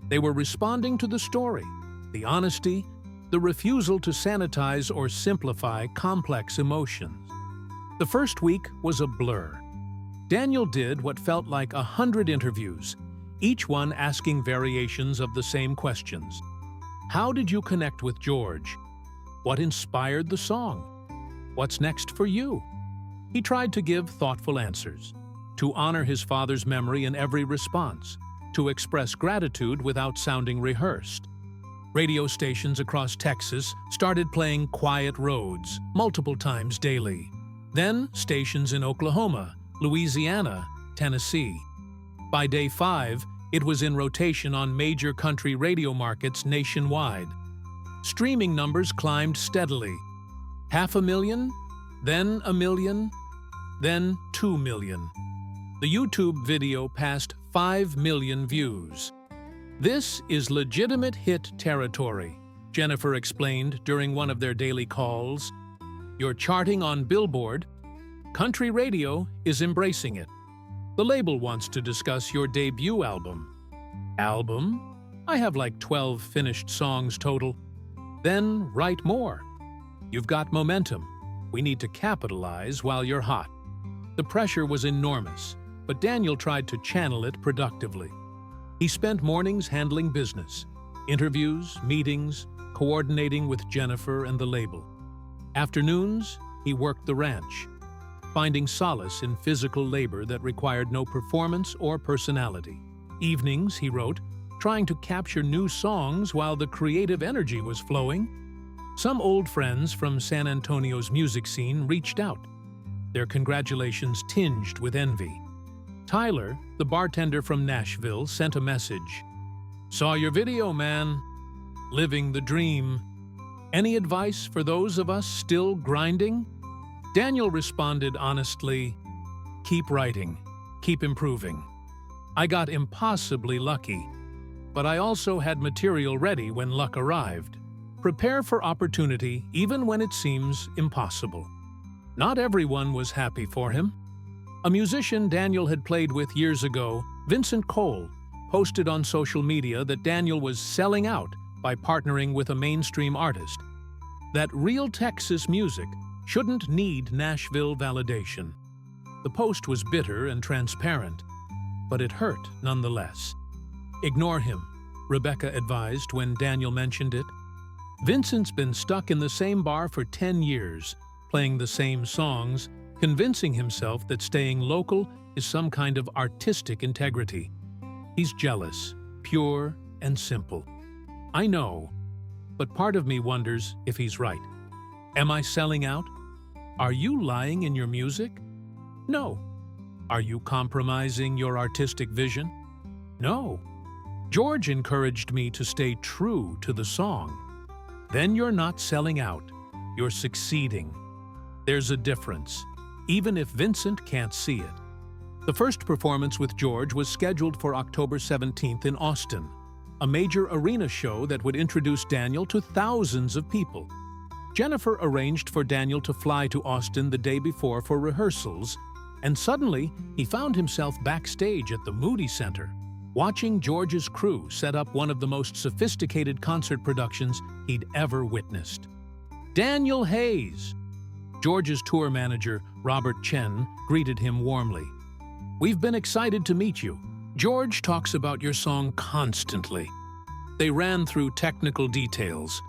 [SPEAKER 1] They were responding to the story, the honesty, the refusal to sanitize or simplify complex emotions. The first week was a blur. Daniel did what felt like 100 interviews, each one asking variations of the same questions. How did you connect with George? What inspired the song? What's next for you? He tried to give thoughtful answers, to honor his father's memory in every response, to express gratitude without sounding rehearsed. Radio stations across Texas started playing Quiet Roads multiple times daily. Then stations in Oklahoma, Louisiana, Tennessee. By day 5, it was in rotation on major country radio markets nationwide. Streaming numbers climbed steadily. 500,000, then 1 million, then 2 million. The YouTube video passed 5 million views. "This is legitimate hit territory," Jennifer explained during one of their daily calls. You're charting on Billboard. Country radio is embracing it. The label wants to discuss your debut album. Album? I have like 12 finished songs total. Then write more. You've got momentum. We need to capitalize while you're hot. The pressure was enormous, but Daniel tried to channel it productively. He spent mornings handling business, interviews, meetings, coordinating with Jennifer and the label. Afternoons, he worked the ranch, finding solace in physical labor that required no performance or personality. Evenings, he wrote, trying to capture new songs while the creative energy was flowing. Some old friends from San Antonio's music scene reached out, their congratulations tinged with envy. Tyler, the bartender from Nashville, sent a message. "Saw your video, man. Living the dream. Any advice for those of us still grinding?" Daniel responded honestly, "Keep writing, keep improving. I got impossibly lucky, but I also had material ready when luck arrived. Prepare for opportunity even when it seems impossible." Not everyone was happy for him. A musician Daniel had played with years ago, Vincent Cole, posted on social media that Daniel was selling out by partnering with a mainstream artist. That real Texas music shouldn't need Nashville validation. The post was bitter and transparent, but it hurt nonetheless. "Ignore him," Rebecca advised when Daniel mentioned it. Vincent's been stuck in the same bar for 10 years, playing the same songs, convincing himself that staying local is some kind of artistic integrity. He's jealous, pure and simple. I know, but part of me wonders if he's right. Am I selling out? Are you lying in your music? No. Are you compromising your artistic vision? No. George encouraged me to stay true to the song. Then you're not selling out, you're succeeding. There's a difference, even if Vincent can't see it. The first performance with George was scheduled for October 17th in Austin, a major arena show that would introduce Daniel to thousands of people. Jennifer arranged for Daniel to fly to Austin the day before for rehearsals, and suddenly he found himself backstage at the Moody Center, watching George's crew set up one of the most sophisticated concert productions he'd ever witnessed. "Daniel Hayes!" George's tour manager, Robert Chen, greeted him warmly. "We've been excited to meet you. George talks about your song constantly." They ran through technical details,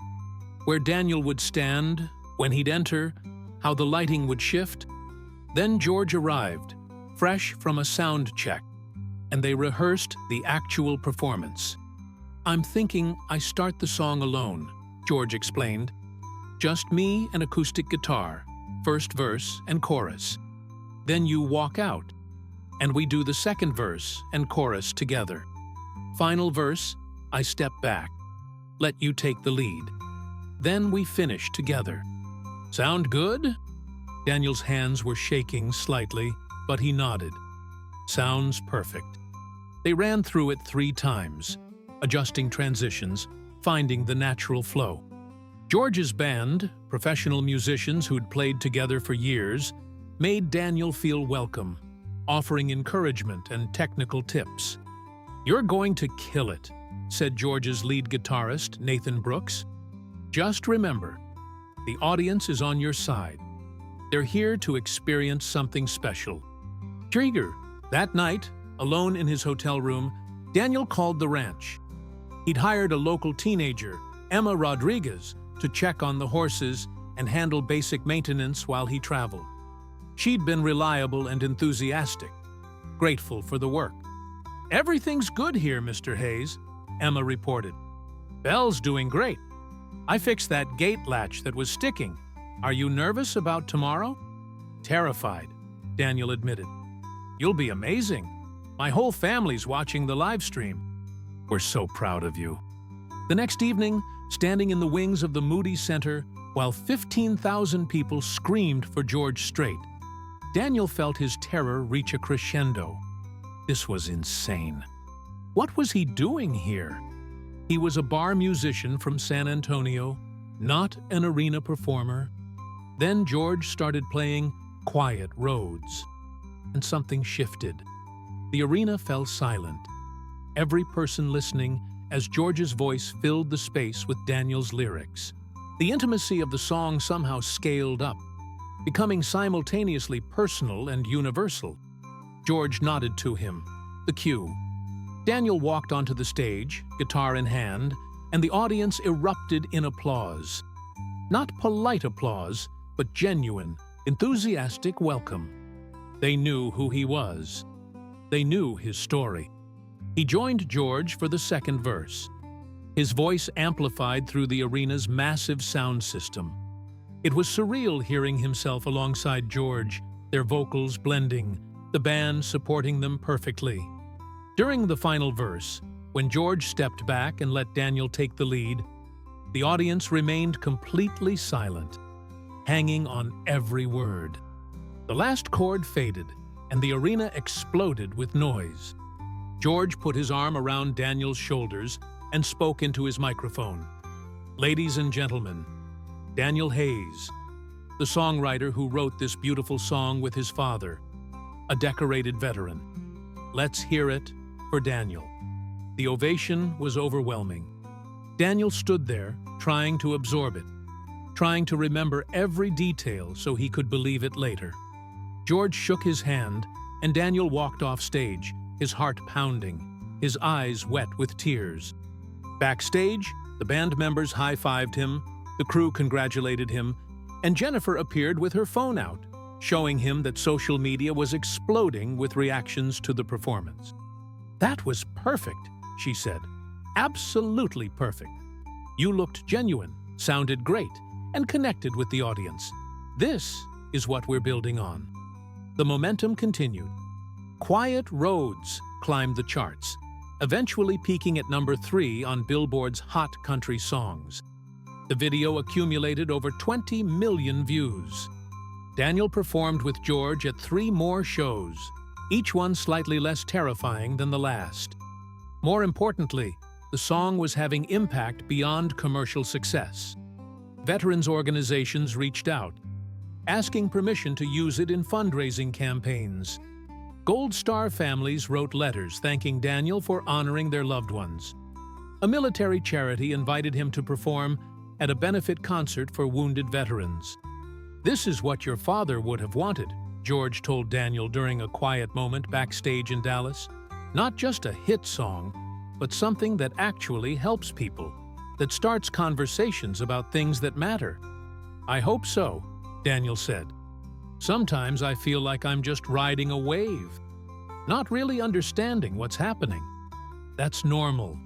[SPEAKER 1] where Daniel would stand, when he'd enter, how the lighting would shift. Then George arrived, fresh from a sound check, and they rehearsed the actual performance. "I'm thinking I start the song alone," George explained. "Just me and acoustic guitar, first verse and chorus. Then you walk out, and we do the second verse and chorus together. Final verse, I step back, let you take the lead. Then we finish together. Sound good?" Daniel's hands were shaking slightly, but he nodded. "Sounds perfect." They ran through it 3 times, adjusting transitions, finding the natural flow. George's band, professional musicians who'd played together for years, made Daniel feel welcome, offering encouragement and technical tips. "You're going to kill it," said George's lead guitarist, Nathan Brooks. "Just remember, the audience is on your side. They're here to experience something special." Trigger. That night, alone in his hotel room, Daniel called the ranch. He'd hired a local teenager, Emma Rodriguez, to check on the horses and handle basic maintenance while he traveled. She'd been reliable and enthusiastic, grateful for the work. "Everything's good here, Mr. Hayes," Emma reported. "Belle's doing great. I fixed that gate latch that was sticking. Are you nervous about tomorrow?" "Terrified," Daniel admitted. "You'll be amazing. My whole family's watching the live stream." "We're so proud of you." The next evening, standing in the wings of the Moody Center, while 15,000 people screamed for George Strait, Daniel felt his terror reach a crescendo. This was insane. What was he doing here? He was a bar musician from San Antonio, not an arena performer. Then George started playing Quiet Roads, and something shifted. The arena fell silent, every person listening as George's voice filled the space with Daniel's lyrics. The intimacy of the song somehow scaled up, becoming simultaneously personal and universal. George nodded to him, the cue. Daniel walked onto the stage, guitar in hand, and the audience erupted in applause. Not polite applause, but genuine, enthusiastic welcome. They knew who he was. They knew his story. He joined George for the second verse. His voice amplified through the arena's massive sound system. It was surreal hearing himself alongside George, their vocals blending, the band supporting them perfectly. During the final verse, when George stepped back and let Daniel take the lead, the audience remained completely silent, hanging on every word. The last chord faded, and the arena exploded with noise. George put his arm around Daniel's shoulders and spoke into his microphone. "Ladies and gentlemen, Daniel Hayes, the songwriter who wrote this beautiful song with his father, a decorated veteran. Let's hear it for Daniel." The ovation was overwhelming. Daniel stood there, trying to absorb it, trying to remember every detail so he could believe it later. George shook his hand, and Daniel walked off stage, his heart pounding, his eyes wet with tears. Backstage, the band members high-fived him, the crew congratulated him, and Jennifer appeared with her phone out, showing him that social media was exploding with reactions to the performance. "That was perfect," she said. "Absolutely perfect. You looked genuine, sounded great, and connected with the audience. This is what we're building on." The momentum continued. Quiet Roads climbed the charts, eventually peaking at number 3 on Billboard's Hot Country Songs. The video accumulated over 20 million views. Daniel performed with George at 3 more shows, each one slightly less terrifying than the last. More importantly, the song was having impact beyond commercial success. Veterans organizations reached out, asking permission to use it in fundraising campaigns. Gold Star families wrote letters thanking Daniel for honoring their loved ones. A military charity invited him to perform at a benefit concert for wounded veterans. "This is what your father would have wanted," George told Daniel during a quiet moment backstage in Dallas. "Not just a hit song, but something that actually helps people, that starts conversations about things that matter." "I hope so," Daniel said. "Sometimes I feel like I'm just riding a wave, not really understanding what's happening. That's normal.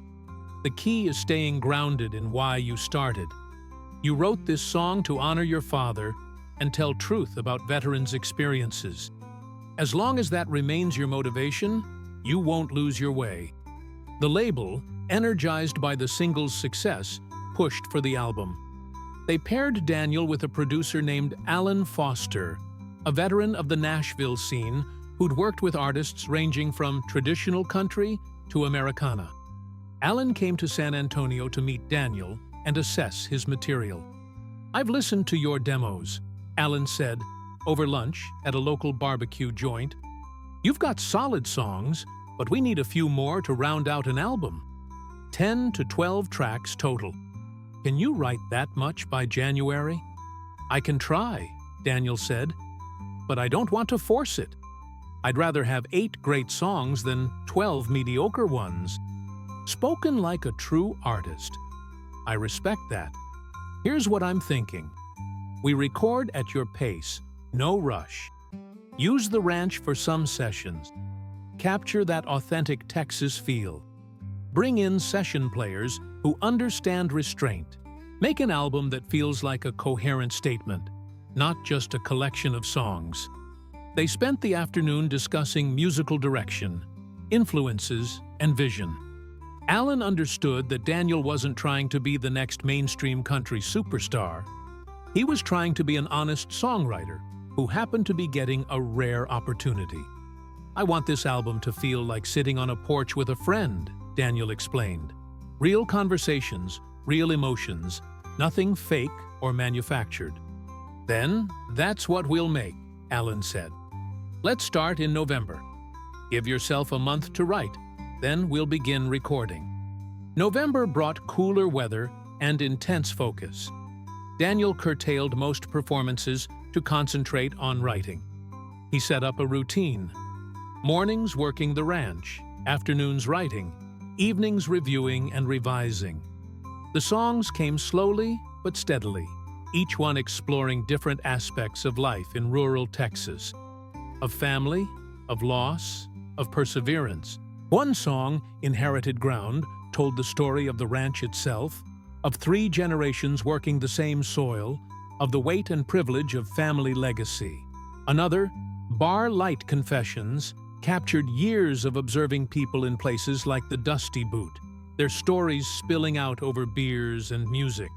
[SPEAKER 1] The key is staying grounded in why you started. You wrote this song to honor your father and tell truth about veterans' experiences. As long as that remains your motivation, you won't lose your way." The label, energized by the single's success, pushed for the album. They paired Daniel with a producer named Alan Foster, a veteran of the Nashville scene who'd worked with artists ranging from traditional country to Americana. Alan came to San Antonio to meet Daniel and assess his material. "I've listened to your demos," Alan said, over lunch at a local barbecue joint. "You've got solid songs, but we need a few more to round out an album. 10 to 12 tracks total. Can you write that much by January?" "I can try," Daniel said, "but I don't want to force it. I'd rather have 8 great songs than 12 mediocre ones." Spoken like a true artist. "I respect that. Here's what I'm thinking. We record at your pace, no rush. Use the ranch for some sessions. Capture that authentic Texas feel. Bring in session players who understand restraint. Make an album that feels like a coherent statement, not just a collection of songs." They spent the afternoon discussing musical direction, influences, and vision. Alan understood that Daniel wasn't trying to be the next mainstream country superstar. He was trying to be an honest songwriter who happened to be getting a rare opportunity. "I want this album to feel like sitting on a porch with a friend," Daniel explained. "Real conversations, real emotions, nothing fake or manufactured." Then, that's what we'll make, Alan said. Let's start in November. Give yourself a month to write, then we'll begin recording. November brought cooler weather and intense focus. Daniel curtailed most performances to concentrate on writing. He set up a routine. Mornings working the ranch, afternoons writing, evenings reviewing and revising. The songs came slowly but steadily, each one exploring different aspects of life in rural Texas. Of family, of loss, of perseverance. One song, Inherited Ground, told the story of the ranch itself, of 3 generations working the same soil, of the weight and privilege of family legacy. Another, Bar Light Confessions, captured years of observing people in places like the Dusty Boot, their stories spilling out over beers and music.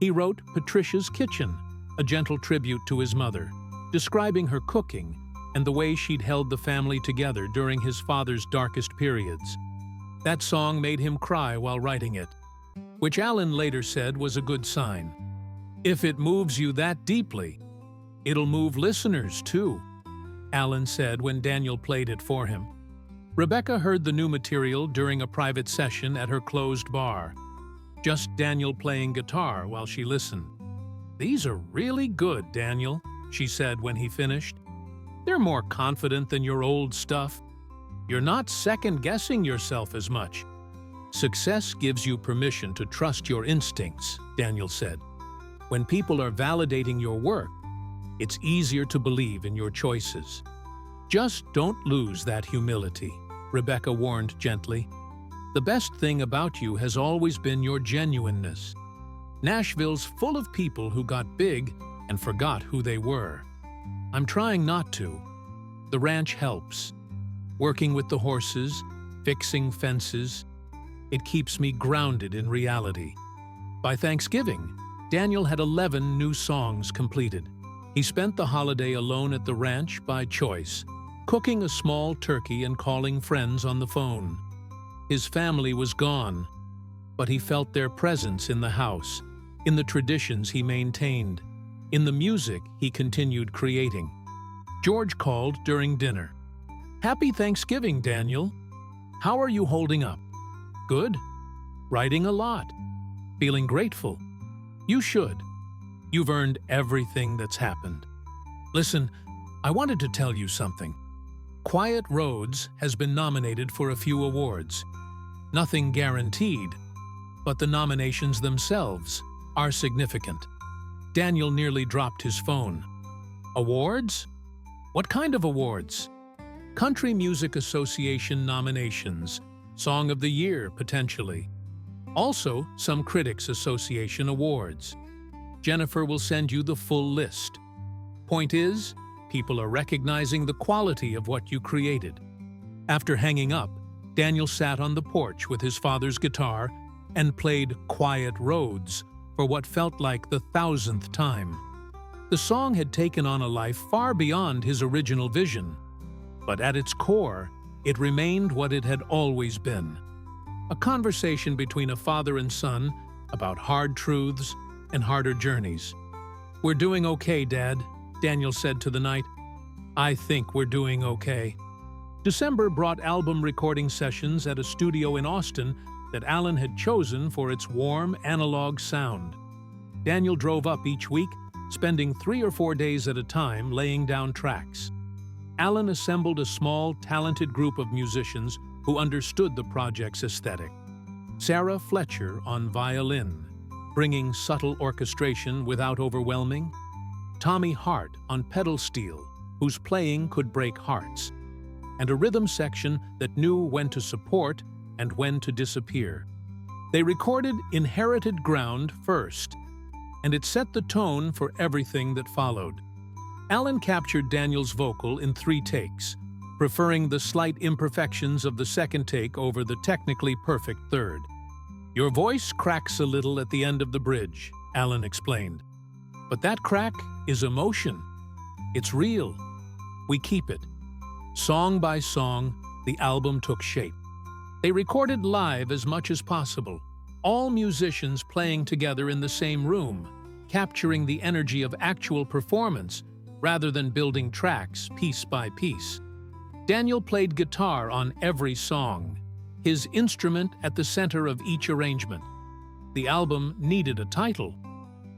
[SPEAKER 1] He wrote Patricia's Kitchen, a gentle tribute to his mother, describing her cooking and the way she'd held the family together during his father's darkest periods. That song made him cry while writing it, which Alan later said was a good sign. If it moves you that deeply, it'll move listeners too, Alan said when Daniel played it for him. Rebecca heard the new material during a private session at her closed bar. Just Daniel playing guitar while she listened. "These are really good, Daniel," she said when he finished. "They're more confident than your old stuff. You're not second-guessing yourself as much." "Success gives you permission to trust your instincts," Daniel said. "When people are validating your work, it's easier to believe in your choices. Just don't lose that humility," Rebecca warned gently. "The best thing about you has always been your genuineness. Nashville's full of people who got big and forgot who they were. I'm trying not to. The ranch helps. Working with the horses, fixing fences. It keeps me grounded in reality." By Thanksgiving, Daniel had 11 new songs completed. He spent the holiday alone at the ranch by choice, cooking a small turkey and calling friends on the phone. His family was gone, but he felt their presence in the house, in the traditions he maintained, in the music he continued creating. George called during dinner. "Happy Thanksgiving, Daniel. How are you holding up?" "Good. Writing a lot. Feeling grateful." "You should. You've earned everything that's happened. Listen, I wanted to tell you something. Quiet Roads has been nominated for a few awards. Nothing guaranteed, but the nominations themselves are significant." Daniel nearly dropped his phone. "Awards? What kind of awards?" "Country Music Association nominations, Song of the Year, potentially. Also, some Critics Association awards. Jennifer will send you the full list. Point is, people are recognizing the quality of what you created." After hanging up, Daniel sat on the porch with his father's guitar and played Quiet Roads for what felt like the 1,000th time. The song had taken on a life far beyond his original vision, but at its core, it remained what it had always been. A conversation between a father and son about hard truths and harder journeys. "We're doing okay, Dad," Daniel said to the night. "I think we're doing okay." December brought album recording sessions at a studio in Austin that Alan had chosen for its warm, analog sound. Daniel drove up each week, spending 3 or 4 days at a time laying down tracks. Alan assembled a small, talented group of musicians who understood the project's aesthetic. Sarah Fletcher on violin, bringing subtle orchestration without overwhelming. Tommy Hart on pedal steel, whose playing could break hearts. And a rhythm section that knew when to support and when to disappear. They recorded Inherited Ground first, and it set the tone for everything that followed. Alan captured Daniel's vocal in 3 takes, preferring the slight imperfections of the second take over the technically perfect third. "Your voice cracks a little at the end of the bridge," Alan explained. "But that crack is emotion. It's real. We keep it." Song by song, the album took shape. They recorded live as much as possible, all musicians playing together in the same room, capturing the energy of actual performance rather than building tracks piece by piece. Daniel played guitar on every song, his instrument at the center of each arrangement. The album needed a title.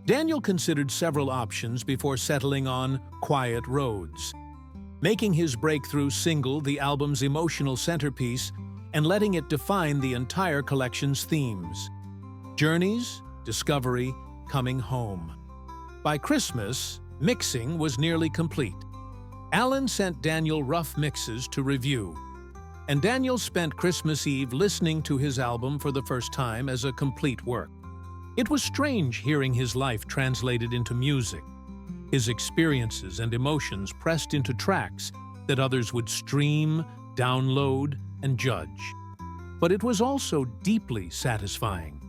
[SPEAKER 1] Daniel considered several options before settling on Quiet Roads, making his breakthrough single the album's emotional centerpiece and letting it define the entire collection's themes: journeys, discovery, coming home. By Christmas, mixing was nearly complete. Alan sent Daniel rough mixes to review, and Daniel spent Christmas Eve listening to his album for the first time as a complete work. It was strange hearing his life translated into music, his experiences and emotions pressed into tracks that others would stream, download, and judge. But it was also deeply satisfying.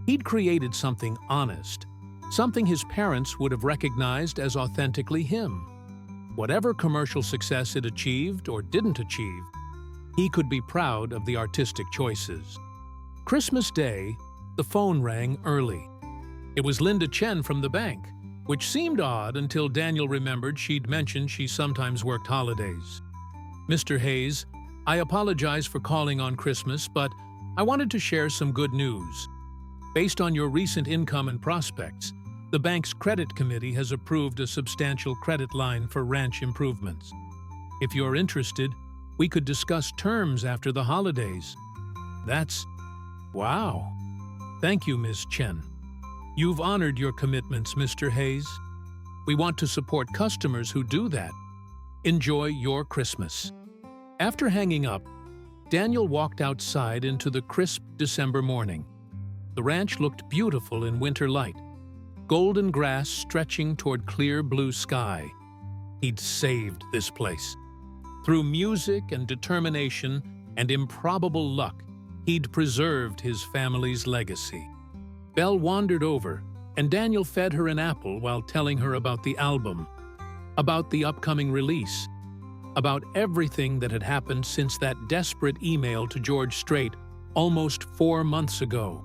[SPEAKER 1] He'd created something honest, something his parents would have recognized as authentically him. Whatever commercial success it achieved or didn't achieve, he could be proud of the artistic choices. Christmas Day, the phone rang early. It was Linda Chen from the bank, which seemed odd until Daniel remembered she'd mentioned she sometimes worked holidays. "Mr. Hayes, I apologize for calling on Christmas, but I wanted to share some good news. Based on your recent income and prospects, the bank's credit committee has approved a substantial credit line for ranch improvements. If you're interested, we could discuss terms after the holidays." That's... wow. Thank you, Ms. Chen. You've honored your commitments, Mr. Hayes. We want to support customers who do that. Enjoy your Christmas. After hanging up, Daniel walked outside into the crisp December morning. The ranch looked beautiful in winter light, golden grass stretching toward clear blue sky. He'd saved this place. Through music and determination and improbable luck, he'd preserved his family's legacy. Belle wandered over, and Daniel fed her an apple while telling her about the album, about the upcoming release, about everything that had happened since that desperate email to George Strait almost 4 months ago.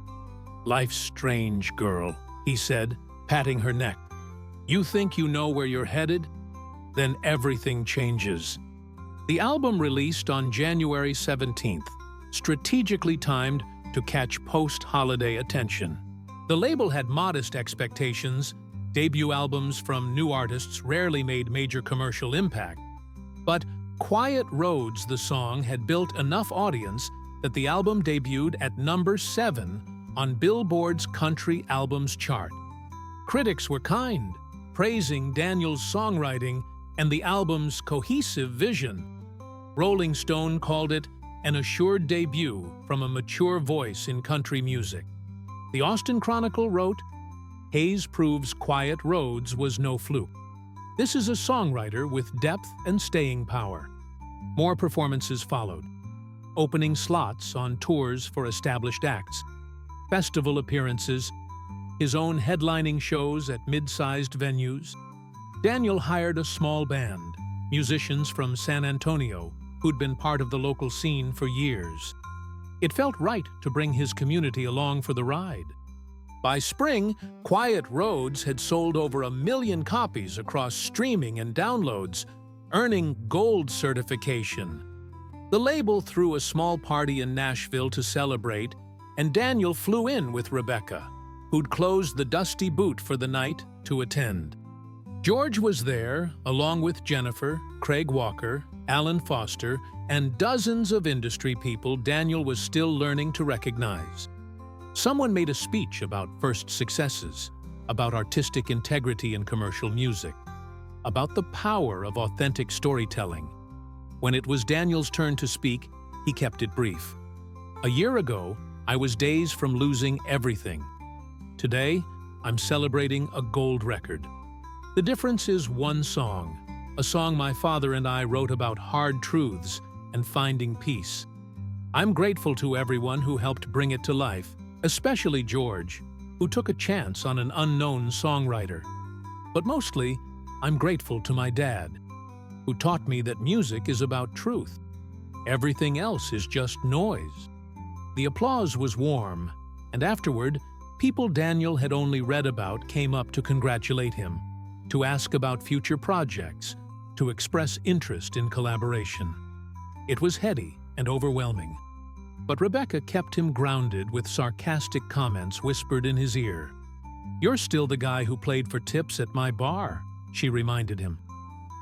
[SPEAKER 1] "Life's strange, girl," he said, patting her neck. "You think you know where you're headed? Then everything changes." The album released on January 17th, strategically timed to catch post-holiday attention. The label had modest expectations. Debut albums from new artists rarely made major commercial impact. But Quiet Roads, the song, had built enough audience that the album debuted at number 7 on Billboard's Country Albums chart. Critics were kind, praising Daniel's songwriting and the album's cohesive vision. Rolling Stone called it an assured debut from a mature voice in country music. The Austin Chronicle wrote, "Hayes proves Quiet Roads was no fluke. This is a songwriter with depth and staying power." More performances followed. Opening slots on tours for established acts, festival appearances, his own headlining shows at mid-sized venues. Daniel hired a small band, musicians from San Antonio, who'd been part of the local scene for years. It felt right to bring his community along for the ride. By spring, Quiet Roads had sold over 1 million copies across streaming and downloads, earning gold certification. The label threw a small party in Nashville to celebrate, and Daniel flew in with Rebecca, who'd closed the Dusty Boot for the night, to attend. George was there, along with Jennifer, Craig Walker, Alan Foster, and dozens of industry people Daniel was still learning to recognize. Someone made a speech about first successes, about artistic integrity in commercial music, about the power of authentic storytelling. When it was Daniel's turn to speak, he kept it brief. "A year ago, I was days from losing everything. Today, I'm celebrating a gold record. The difference is one song, a song my father and I wrote about hard truths and finding peace. I'm grateful to everyone who helped bring it to life, especially George, who took a chance on an unknown songwriter. But mostly, I'm grateful to my dad, who taught me that music is about truth. Everything else is just noise." The applause was warm, and afterward, People Daniel had only read about came up to congratulate him, to ask about future projects, to express interest in collaboration. It was heady and overwhelming. But Rebecca kept him grounded with sarcastic comments whispered in his ear. "You're still the guy who played for tips at my bar," she reminded him.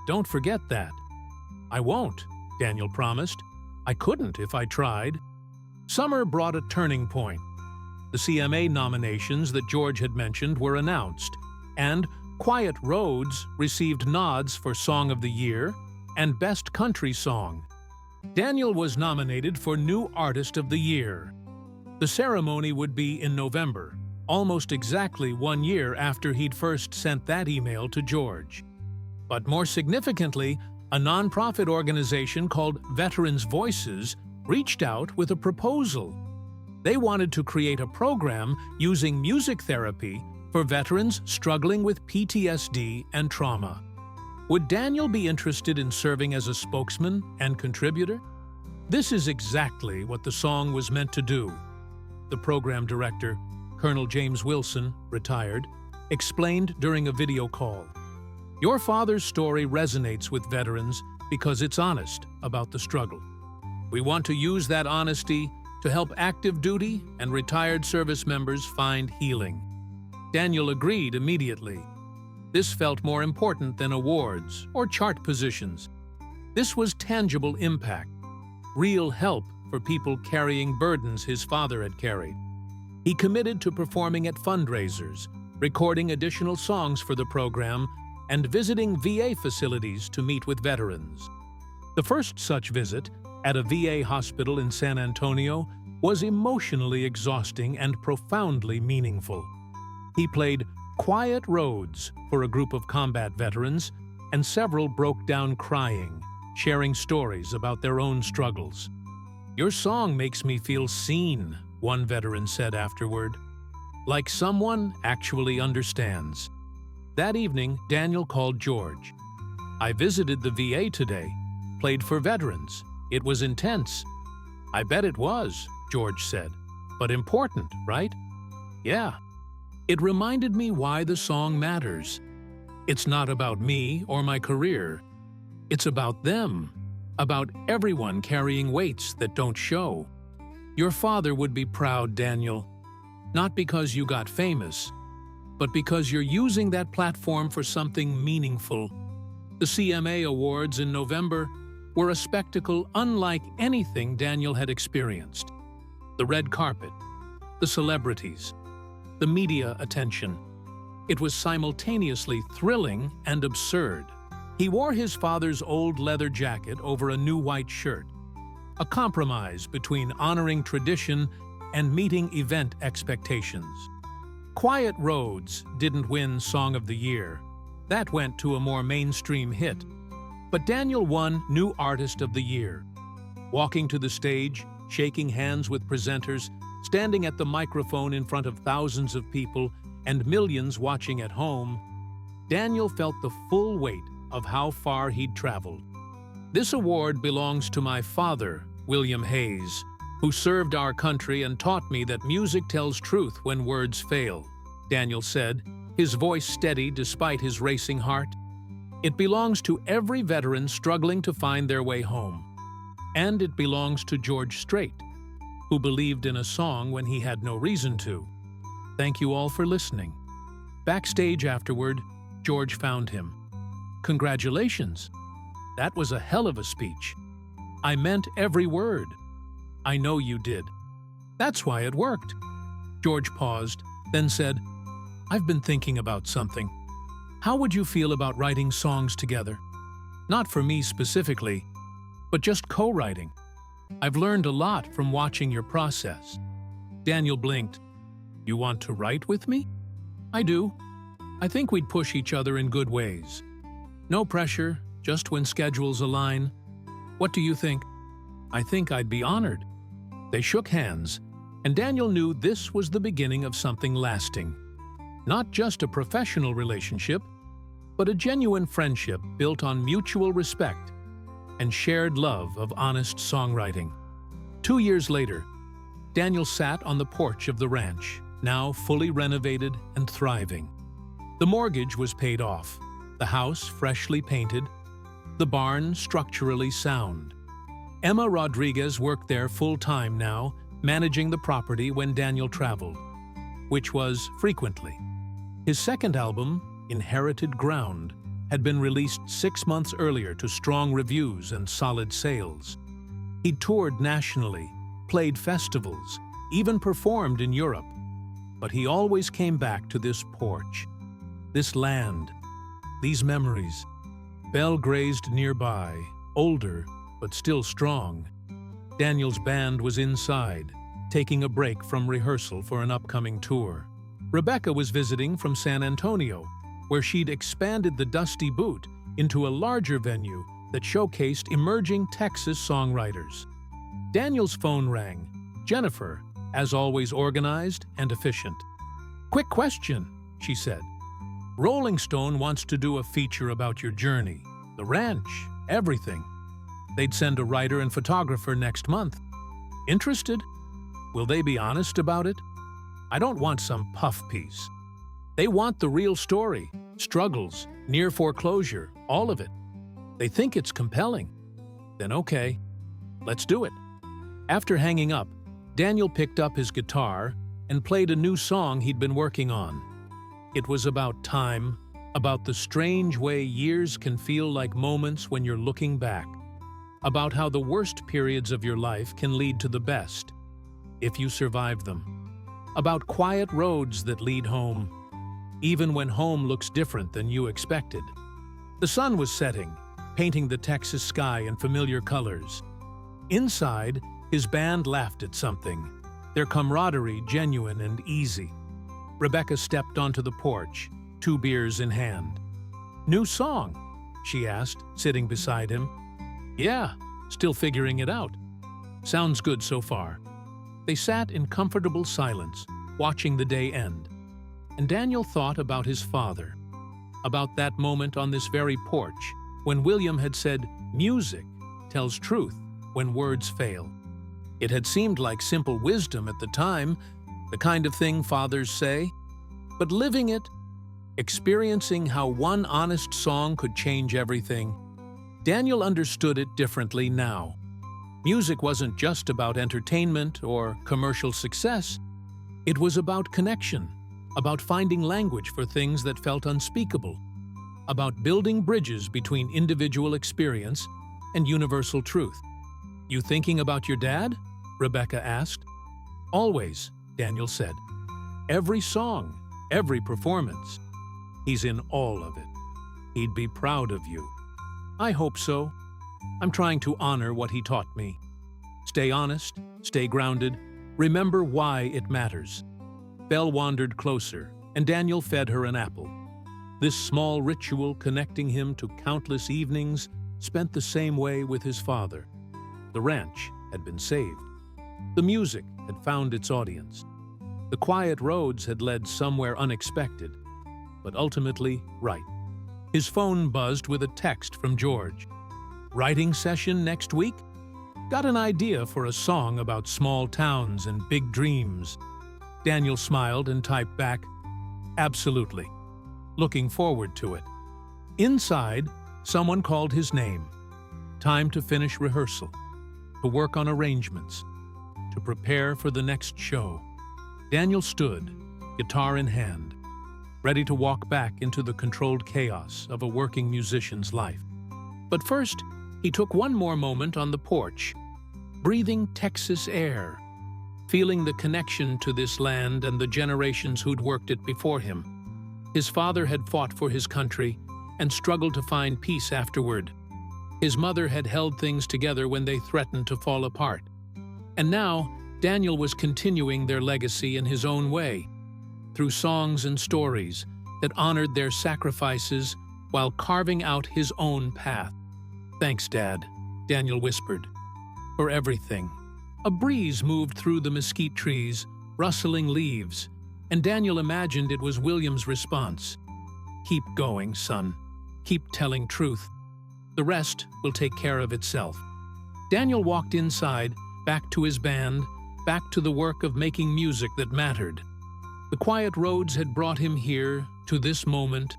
[SPEAKER 1] "Don't forget that." "I won't," Daniel promised. "I couldn't if I tried." Summer brought a turning point. The CMA nominations that George had mentioned were announced, and Quiet Roads received nods for Song of the Year and Best Country Song. Daniel was nominated for New Artist of the Year. The ceremony would be in November, almost exactly 1 year after he'd first sent that email to George. But more significantly, a nonprofit organization called Veterans Voices reached out with a proposal. They wanted to create a program using music therapy for veterans struggling with PTSD and trauma. Would Daniel be interested in serving as a spokesman and contributor? This is exactly what the song was meant to do. The program director, Colonel James Wilson, retired, explained during a video call. "Your father's story resonates with veterans because it's honest about the struggle. We want to use that honesty to help active duty and retired service members find healing." Daniel agreed immediately. This felt more important than awards or chart positions. This was tangible impact, real help for people carrying burdens his father had carried. He committed to performing at fundraisers, recording additional songs for the program, and visiting VA facilities to meet with veterans. The first such visit, at a VA hospital in San Antonio, was emotionally exhausting and profoundly meaningful. He played Quiet Roads for a group of combat veterans, and several broke down crying, sharing stories about their own struggles. "Your song makes me feel seen," one veteran said afterward. "Like someone actually understands." That evening, Daniel called George. "I visited the VA today, played for veterans. It was intense." "I bet it was," George said. "But important, right?" "Yeah." It reminded me why the song matters. It's not about me or my career. It's about them, about everyone carrying weights that don't show. Your father would be proud, Daniel, not because you got famous, but because you're using that platform for something meaningful. The CMA Awards in November were a spectacle unlike anything Daniel had experienced. The red carpet, the celebrities, the media attention. It was simultaneously thrilling and absurd. He wore his father's old leather jacket over a new white shirt, a compromise between honoring tradition and meeting event expectations. Quiet Roads didn't win Song of the Year. That went to a more mainstream hit. But Daniel won New Artist of the Year. Walking to the stage, shaking hands with presenters, standing at the microphone in front of thousands of people and millions watching at home, Daniel felt the full weight of how far he'd traveled. "This award belongs to my father, William Hayes, who served our country and taught me that music tells truth when words fail," Daniel said, his voice steady despite his racing heart. "It belongs to every veteran struggling to find their way home. And it belongs to George Strait, who believed in a song when he had no reason to. Thank you all for listening." Backstage afterward, George found him. "Congratulations. That was a hell of a speech. I meant every word." "I know you did. That's why it worked." George paused, then said, "I've been thinking about something. How would you feel about writing songs together? Not for me specifically, but just co-writing. I've learned a lot from watching your process." Daniel blinked. "You want to write with me?" "I do. I think we'd push each other in good ways. No pressure, just when schedules align. What do you think?" "I think I'd be honored." They shook hands, and Daniel knew this was the beginning of something lasting. Not just a professional relationship, but a genuine friendship built on mutual respect and shared love of honest songwriting. 2 years later, Daniel sat on the porch of the ranch, now fully renovated and thriving. The mortgage was paid off, the house freshly painted, the barn structurally sound. Emma Rodriguez worked there full-time now, managing the property when Daniel traveled, which was frequently. His second album, Inherited Ground, had been released 6 months earlier to strong reviews and solid sales. He toured nationally, played festivals, even performed in Europe. But he always came back to this porch, this land, these memories. Belle grazed nearby, older but still strong. Daniel's band was inside, taking a break from rehearsal for an upcoming tour. Rebecca was visiting from San Antonio, where she'd expanded the Dusty Boot into a larger venue that showcased emerging Texas songwriters. Daniel's phone rang. Jennifer, as always organized and efficient. "Quick question," she said. "Rolling Stone wants to do a feature about your journey, the ranch, everything. They'd send a writer and photographer next month. Interested? Will they be honest about it? I don't want some puff piece. They want the real story, struggles, near foreclosure, all of it. They think it's compelling. Then okay, let's do it." After hanging up, Daniel picked up his guitar and played a new song he'd been working on. It was about time, about the strange way years can feel like moments when you're looking back, about how the worst periods of your life can lead to the best, if you survive them, about quiet roads that lead home, even when home looks different than you expected. The sun was setting, painting the Texas sky in familiar colors. Inside, his band laughed at something, their camaraderie genuine and easy. Rebecca stepped onto the porch, 2 beers in hand. "New song?" she asked, sitting beside him. "Yeah, still figuring it out. Sounds good so far." They sat in comfortable silence, watching the day end. And Daniel thought about his father, about that moment on this very porch when William had said, "Music tells truth when words fail." It had seemed like simple wisdom at the time, the kind of thing fathers say. But living it, experiencing how one honest song could change everything, Daniel understood it differently now. Music wasn't just about entertainment or commercial success. It was about connection, about finding language for things that felt unspeakable, about building bridges between individual experience and universal truth. "You thinking about your dad?" Rebecca asked. "Always," Daniel said. "Every song, every performance. He's in all of it. He'd be proud of you." "I hope so. I'm trying to honor what he taught me. Stay honest, stay grounded, remember why it matters." Belle wandered closer, and Daniel fed her an apple. This small ritual connecting him to countless evenings spent the same way with his father. The ranch had been saved. The music had found its audience. The quiet roads had led somewhere unexpected, but ultimately right. His phone buzzed with a text from George. "Writing session next week? Got an idea for a song about small towns and big dreams." Daniel smiled and typed back, "Absolutely. Looking forward to it." Inside, someone called his name. Time to finish rehearsal, to work on arrangements, to prepare for the next show. Daniel stood, guitar in hand, ready to walk back into the controlled chaos of a working musician's life. But first, he took one more moment on the porch, breathing Texas air, feeling the connection to this land and the generations who'd worked it before him. His father had fought for his country and struggled to find peace afterward. His mother had held things together when they threatened to fall apart. And now, Daniel was continuing their legacy in his own way, through songs and stories that honored their sacrifices while carving out his own path. "Thanks, Dad," Daniel whispered, "for everything." A breeze moved through the mesquite trees, rustling leaves, and Daniel imagined it was William's response. "Keep going, son. Keep telling truth. The rest will take care of itself." Daniel walked inside, back to his band, back to the work of making music that mattered. The quiet roads had brought him here, to this moment,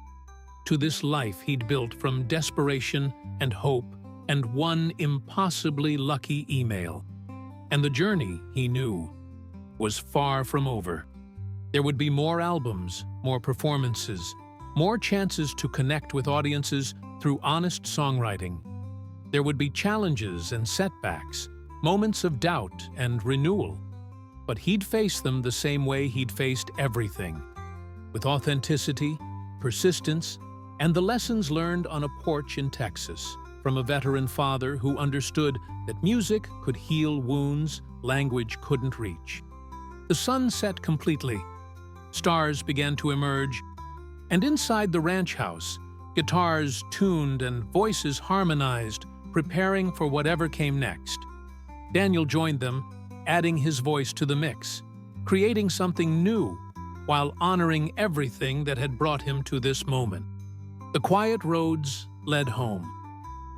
[SPEAKER 1] to this life he'd built from desperation and hope and one impossibly lucky email. And the journey, he knew, was far from over. There would be more albums, more performances, more chances to connect with audiences through honest songwriting. There would be challenges and setbacks, moments of doubt and renewal. But he'd face them the same way he'd faced everything, with authenticity, persistence, and the lessons learned on a porch in Texas from a veteran father who understood that music could heal wounds language couldn't reach. The sun set completely. Stars began to emerge, and inside the ranch house, guitars tuned and voices harmonized, preparing for whatever came next. Daniel joined them, adding his voice to the mix, creating something new while honoring everything that had brought him to this moment. The quiet roads led home.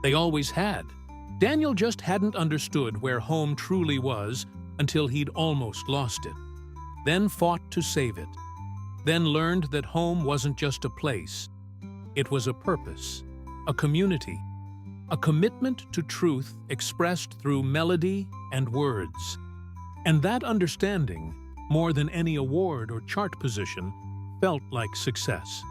[SPEAKER 1] They always had. Daniel just hadn't understood where home truly was until he'd almost lost it. Then fought to save it. Then learned that home wasn't just a place. It was a purpose, a community, a commitment to truth expressed through melody and words. And that understanding, more than any award or chart position, felt like success.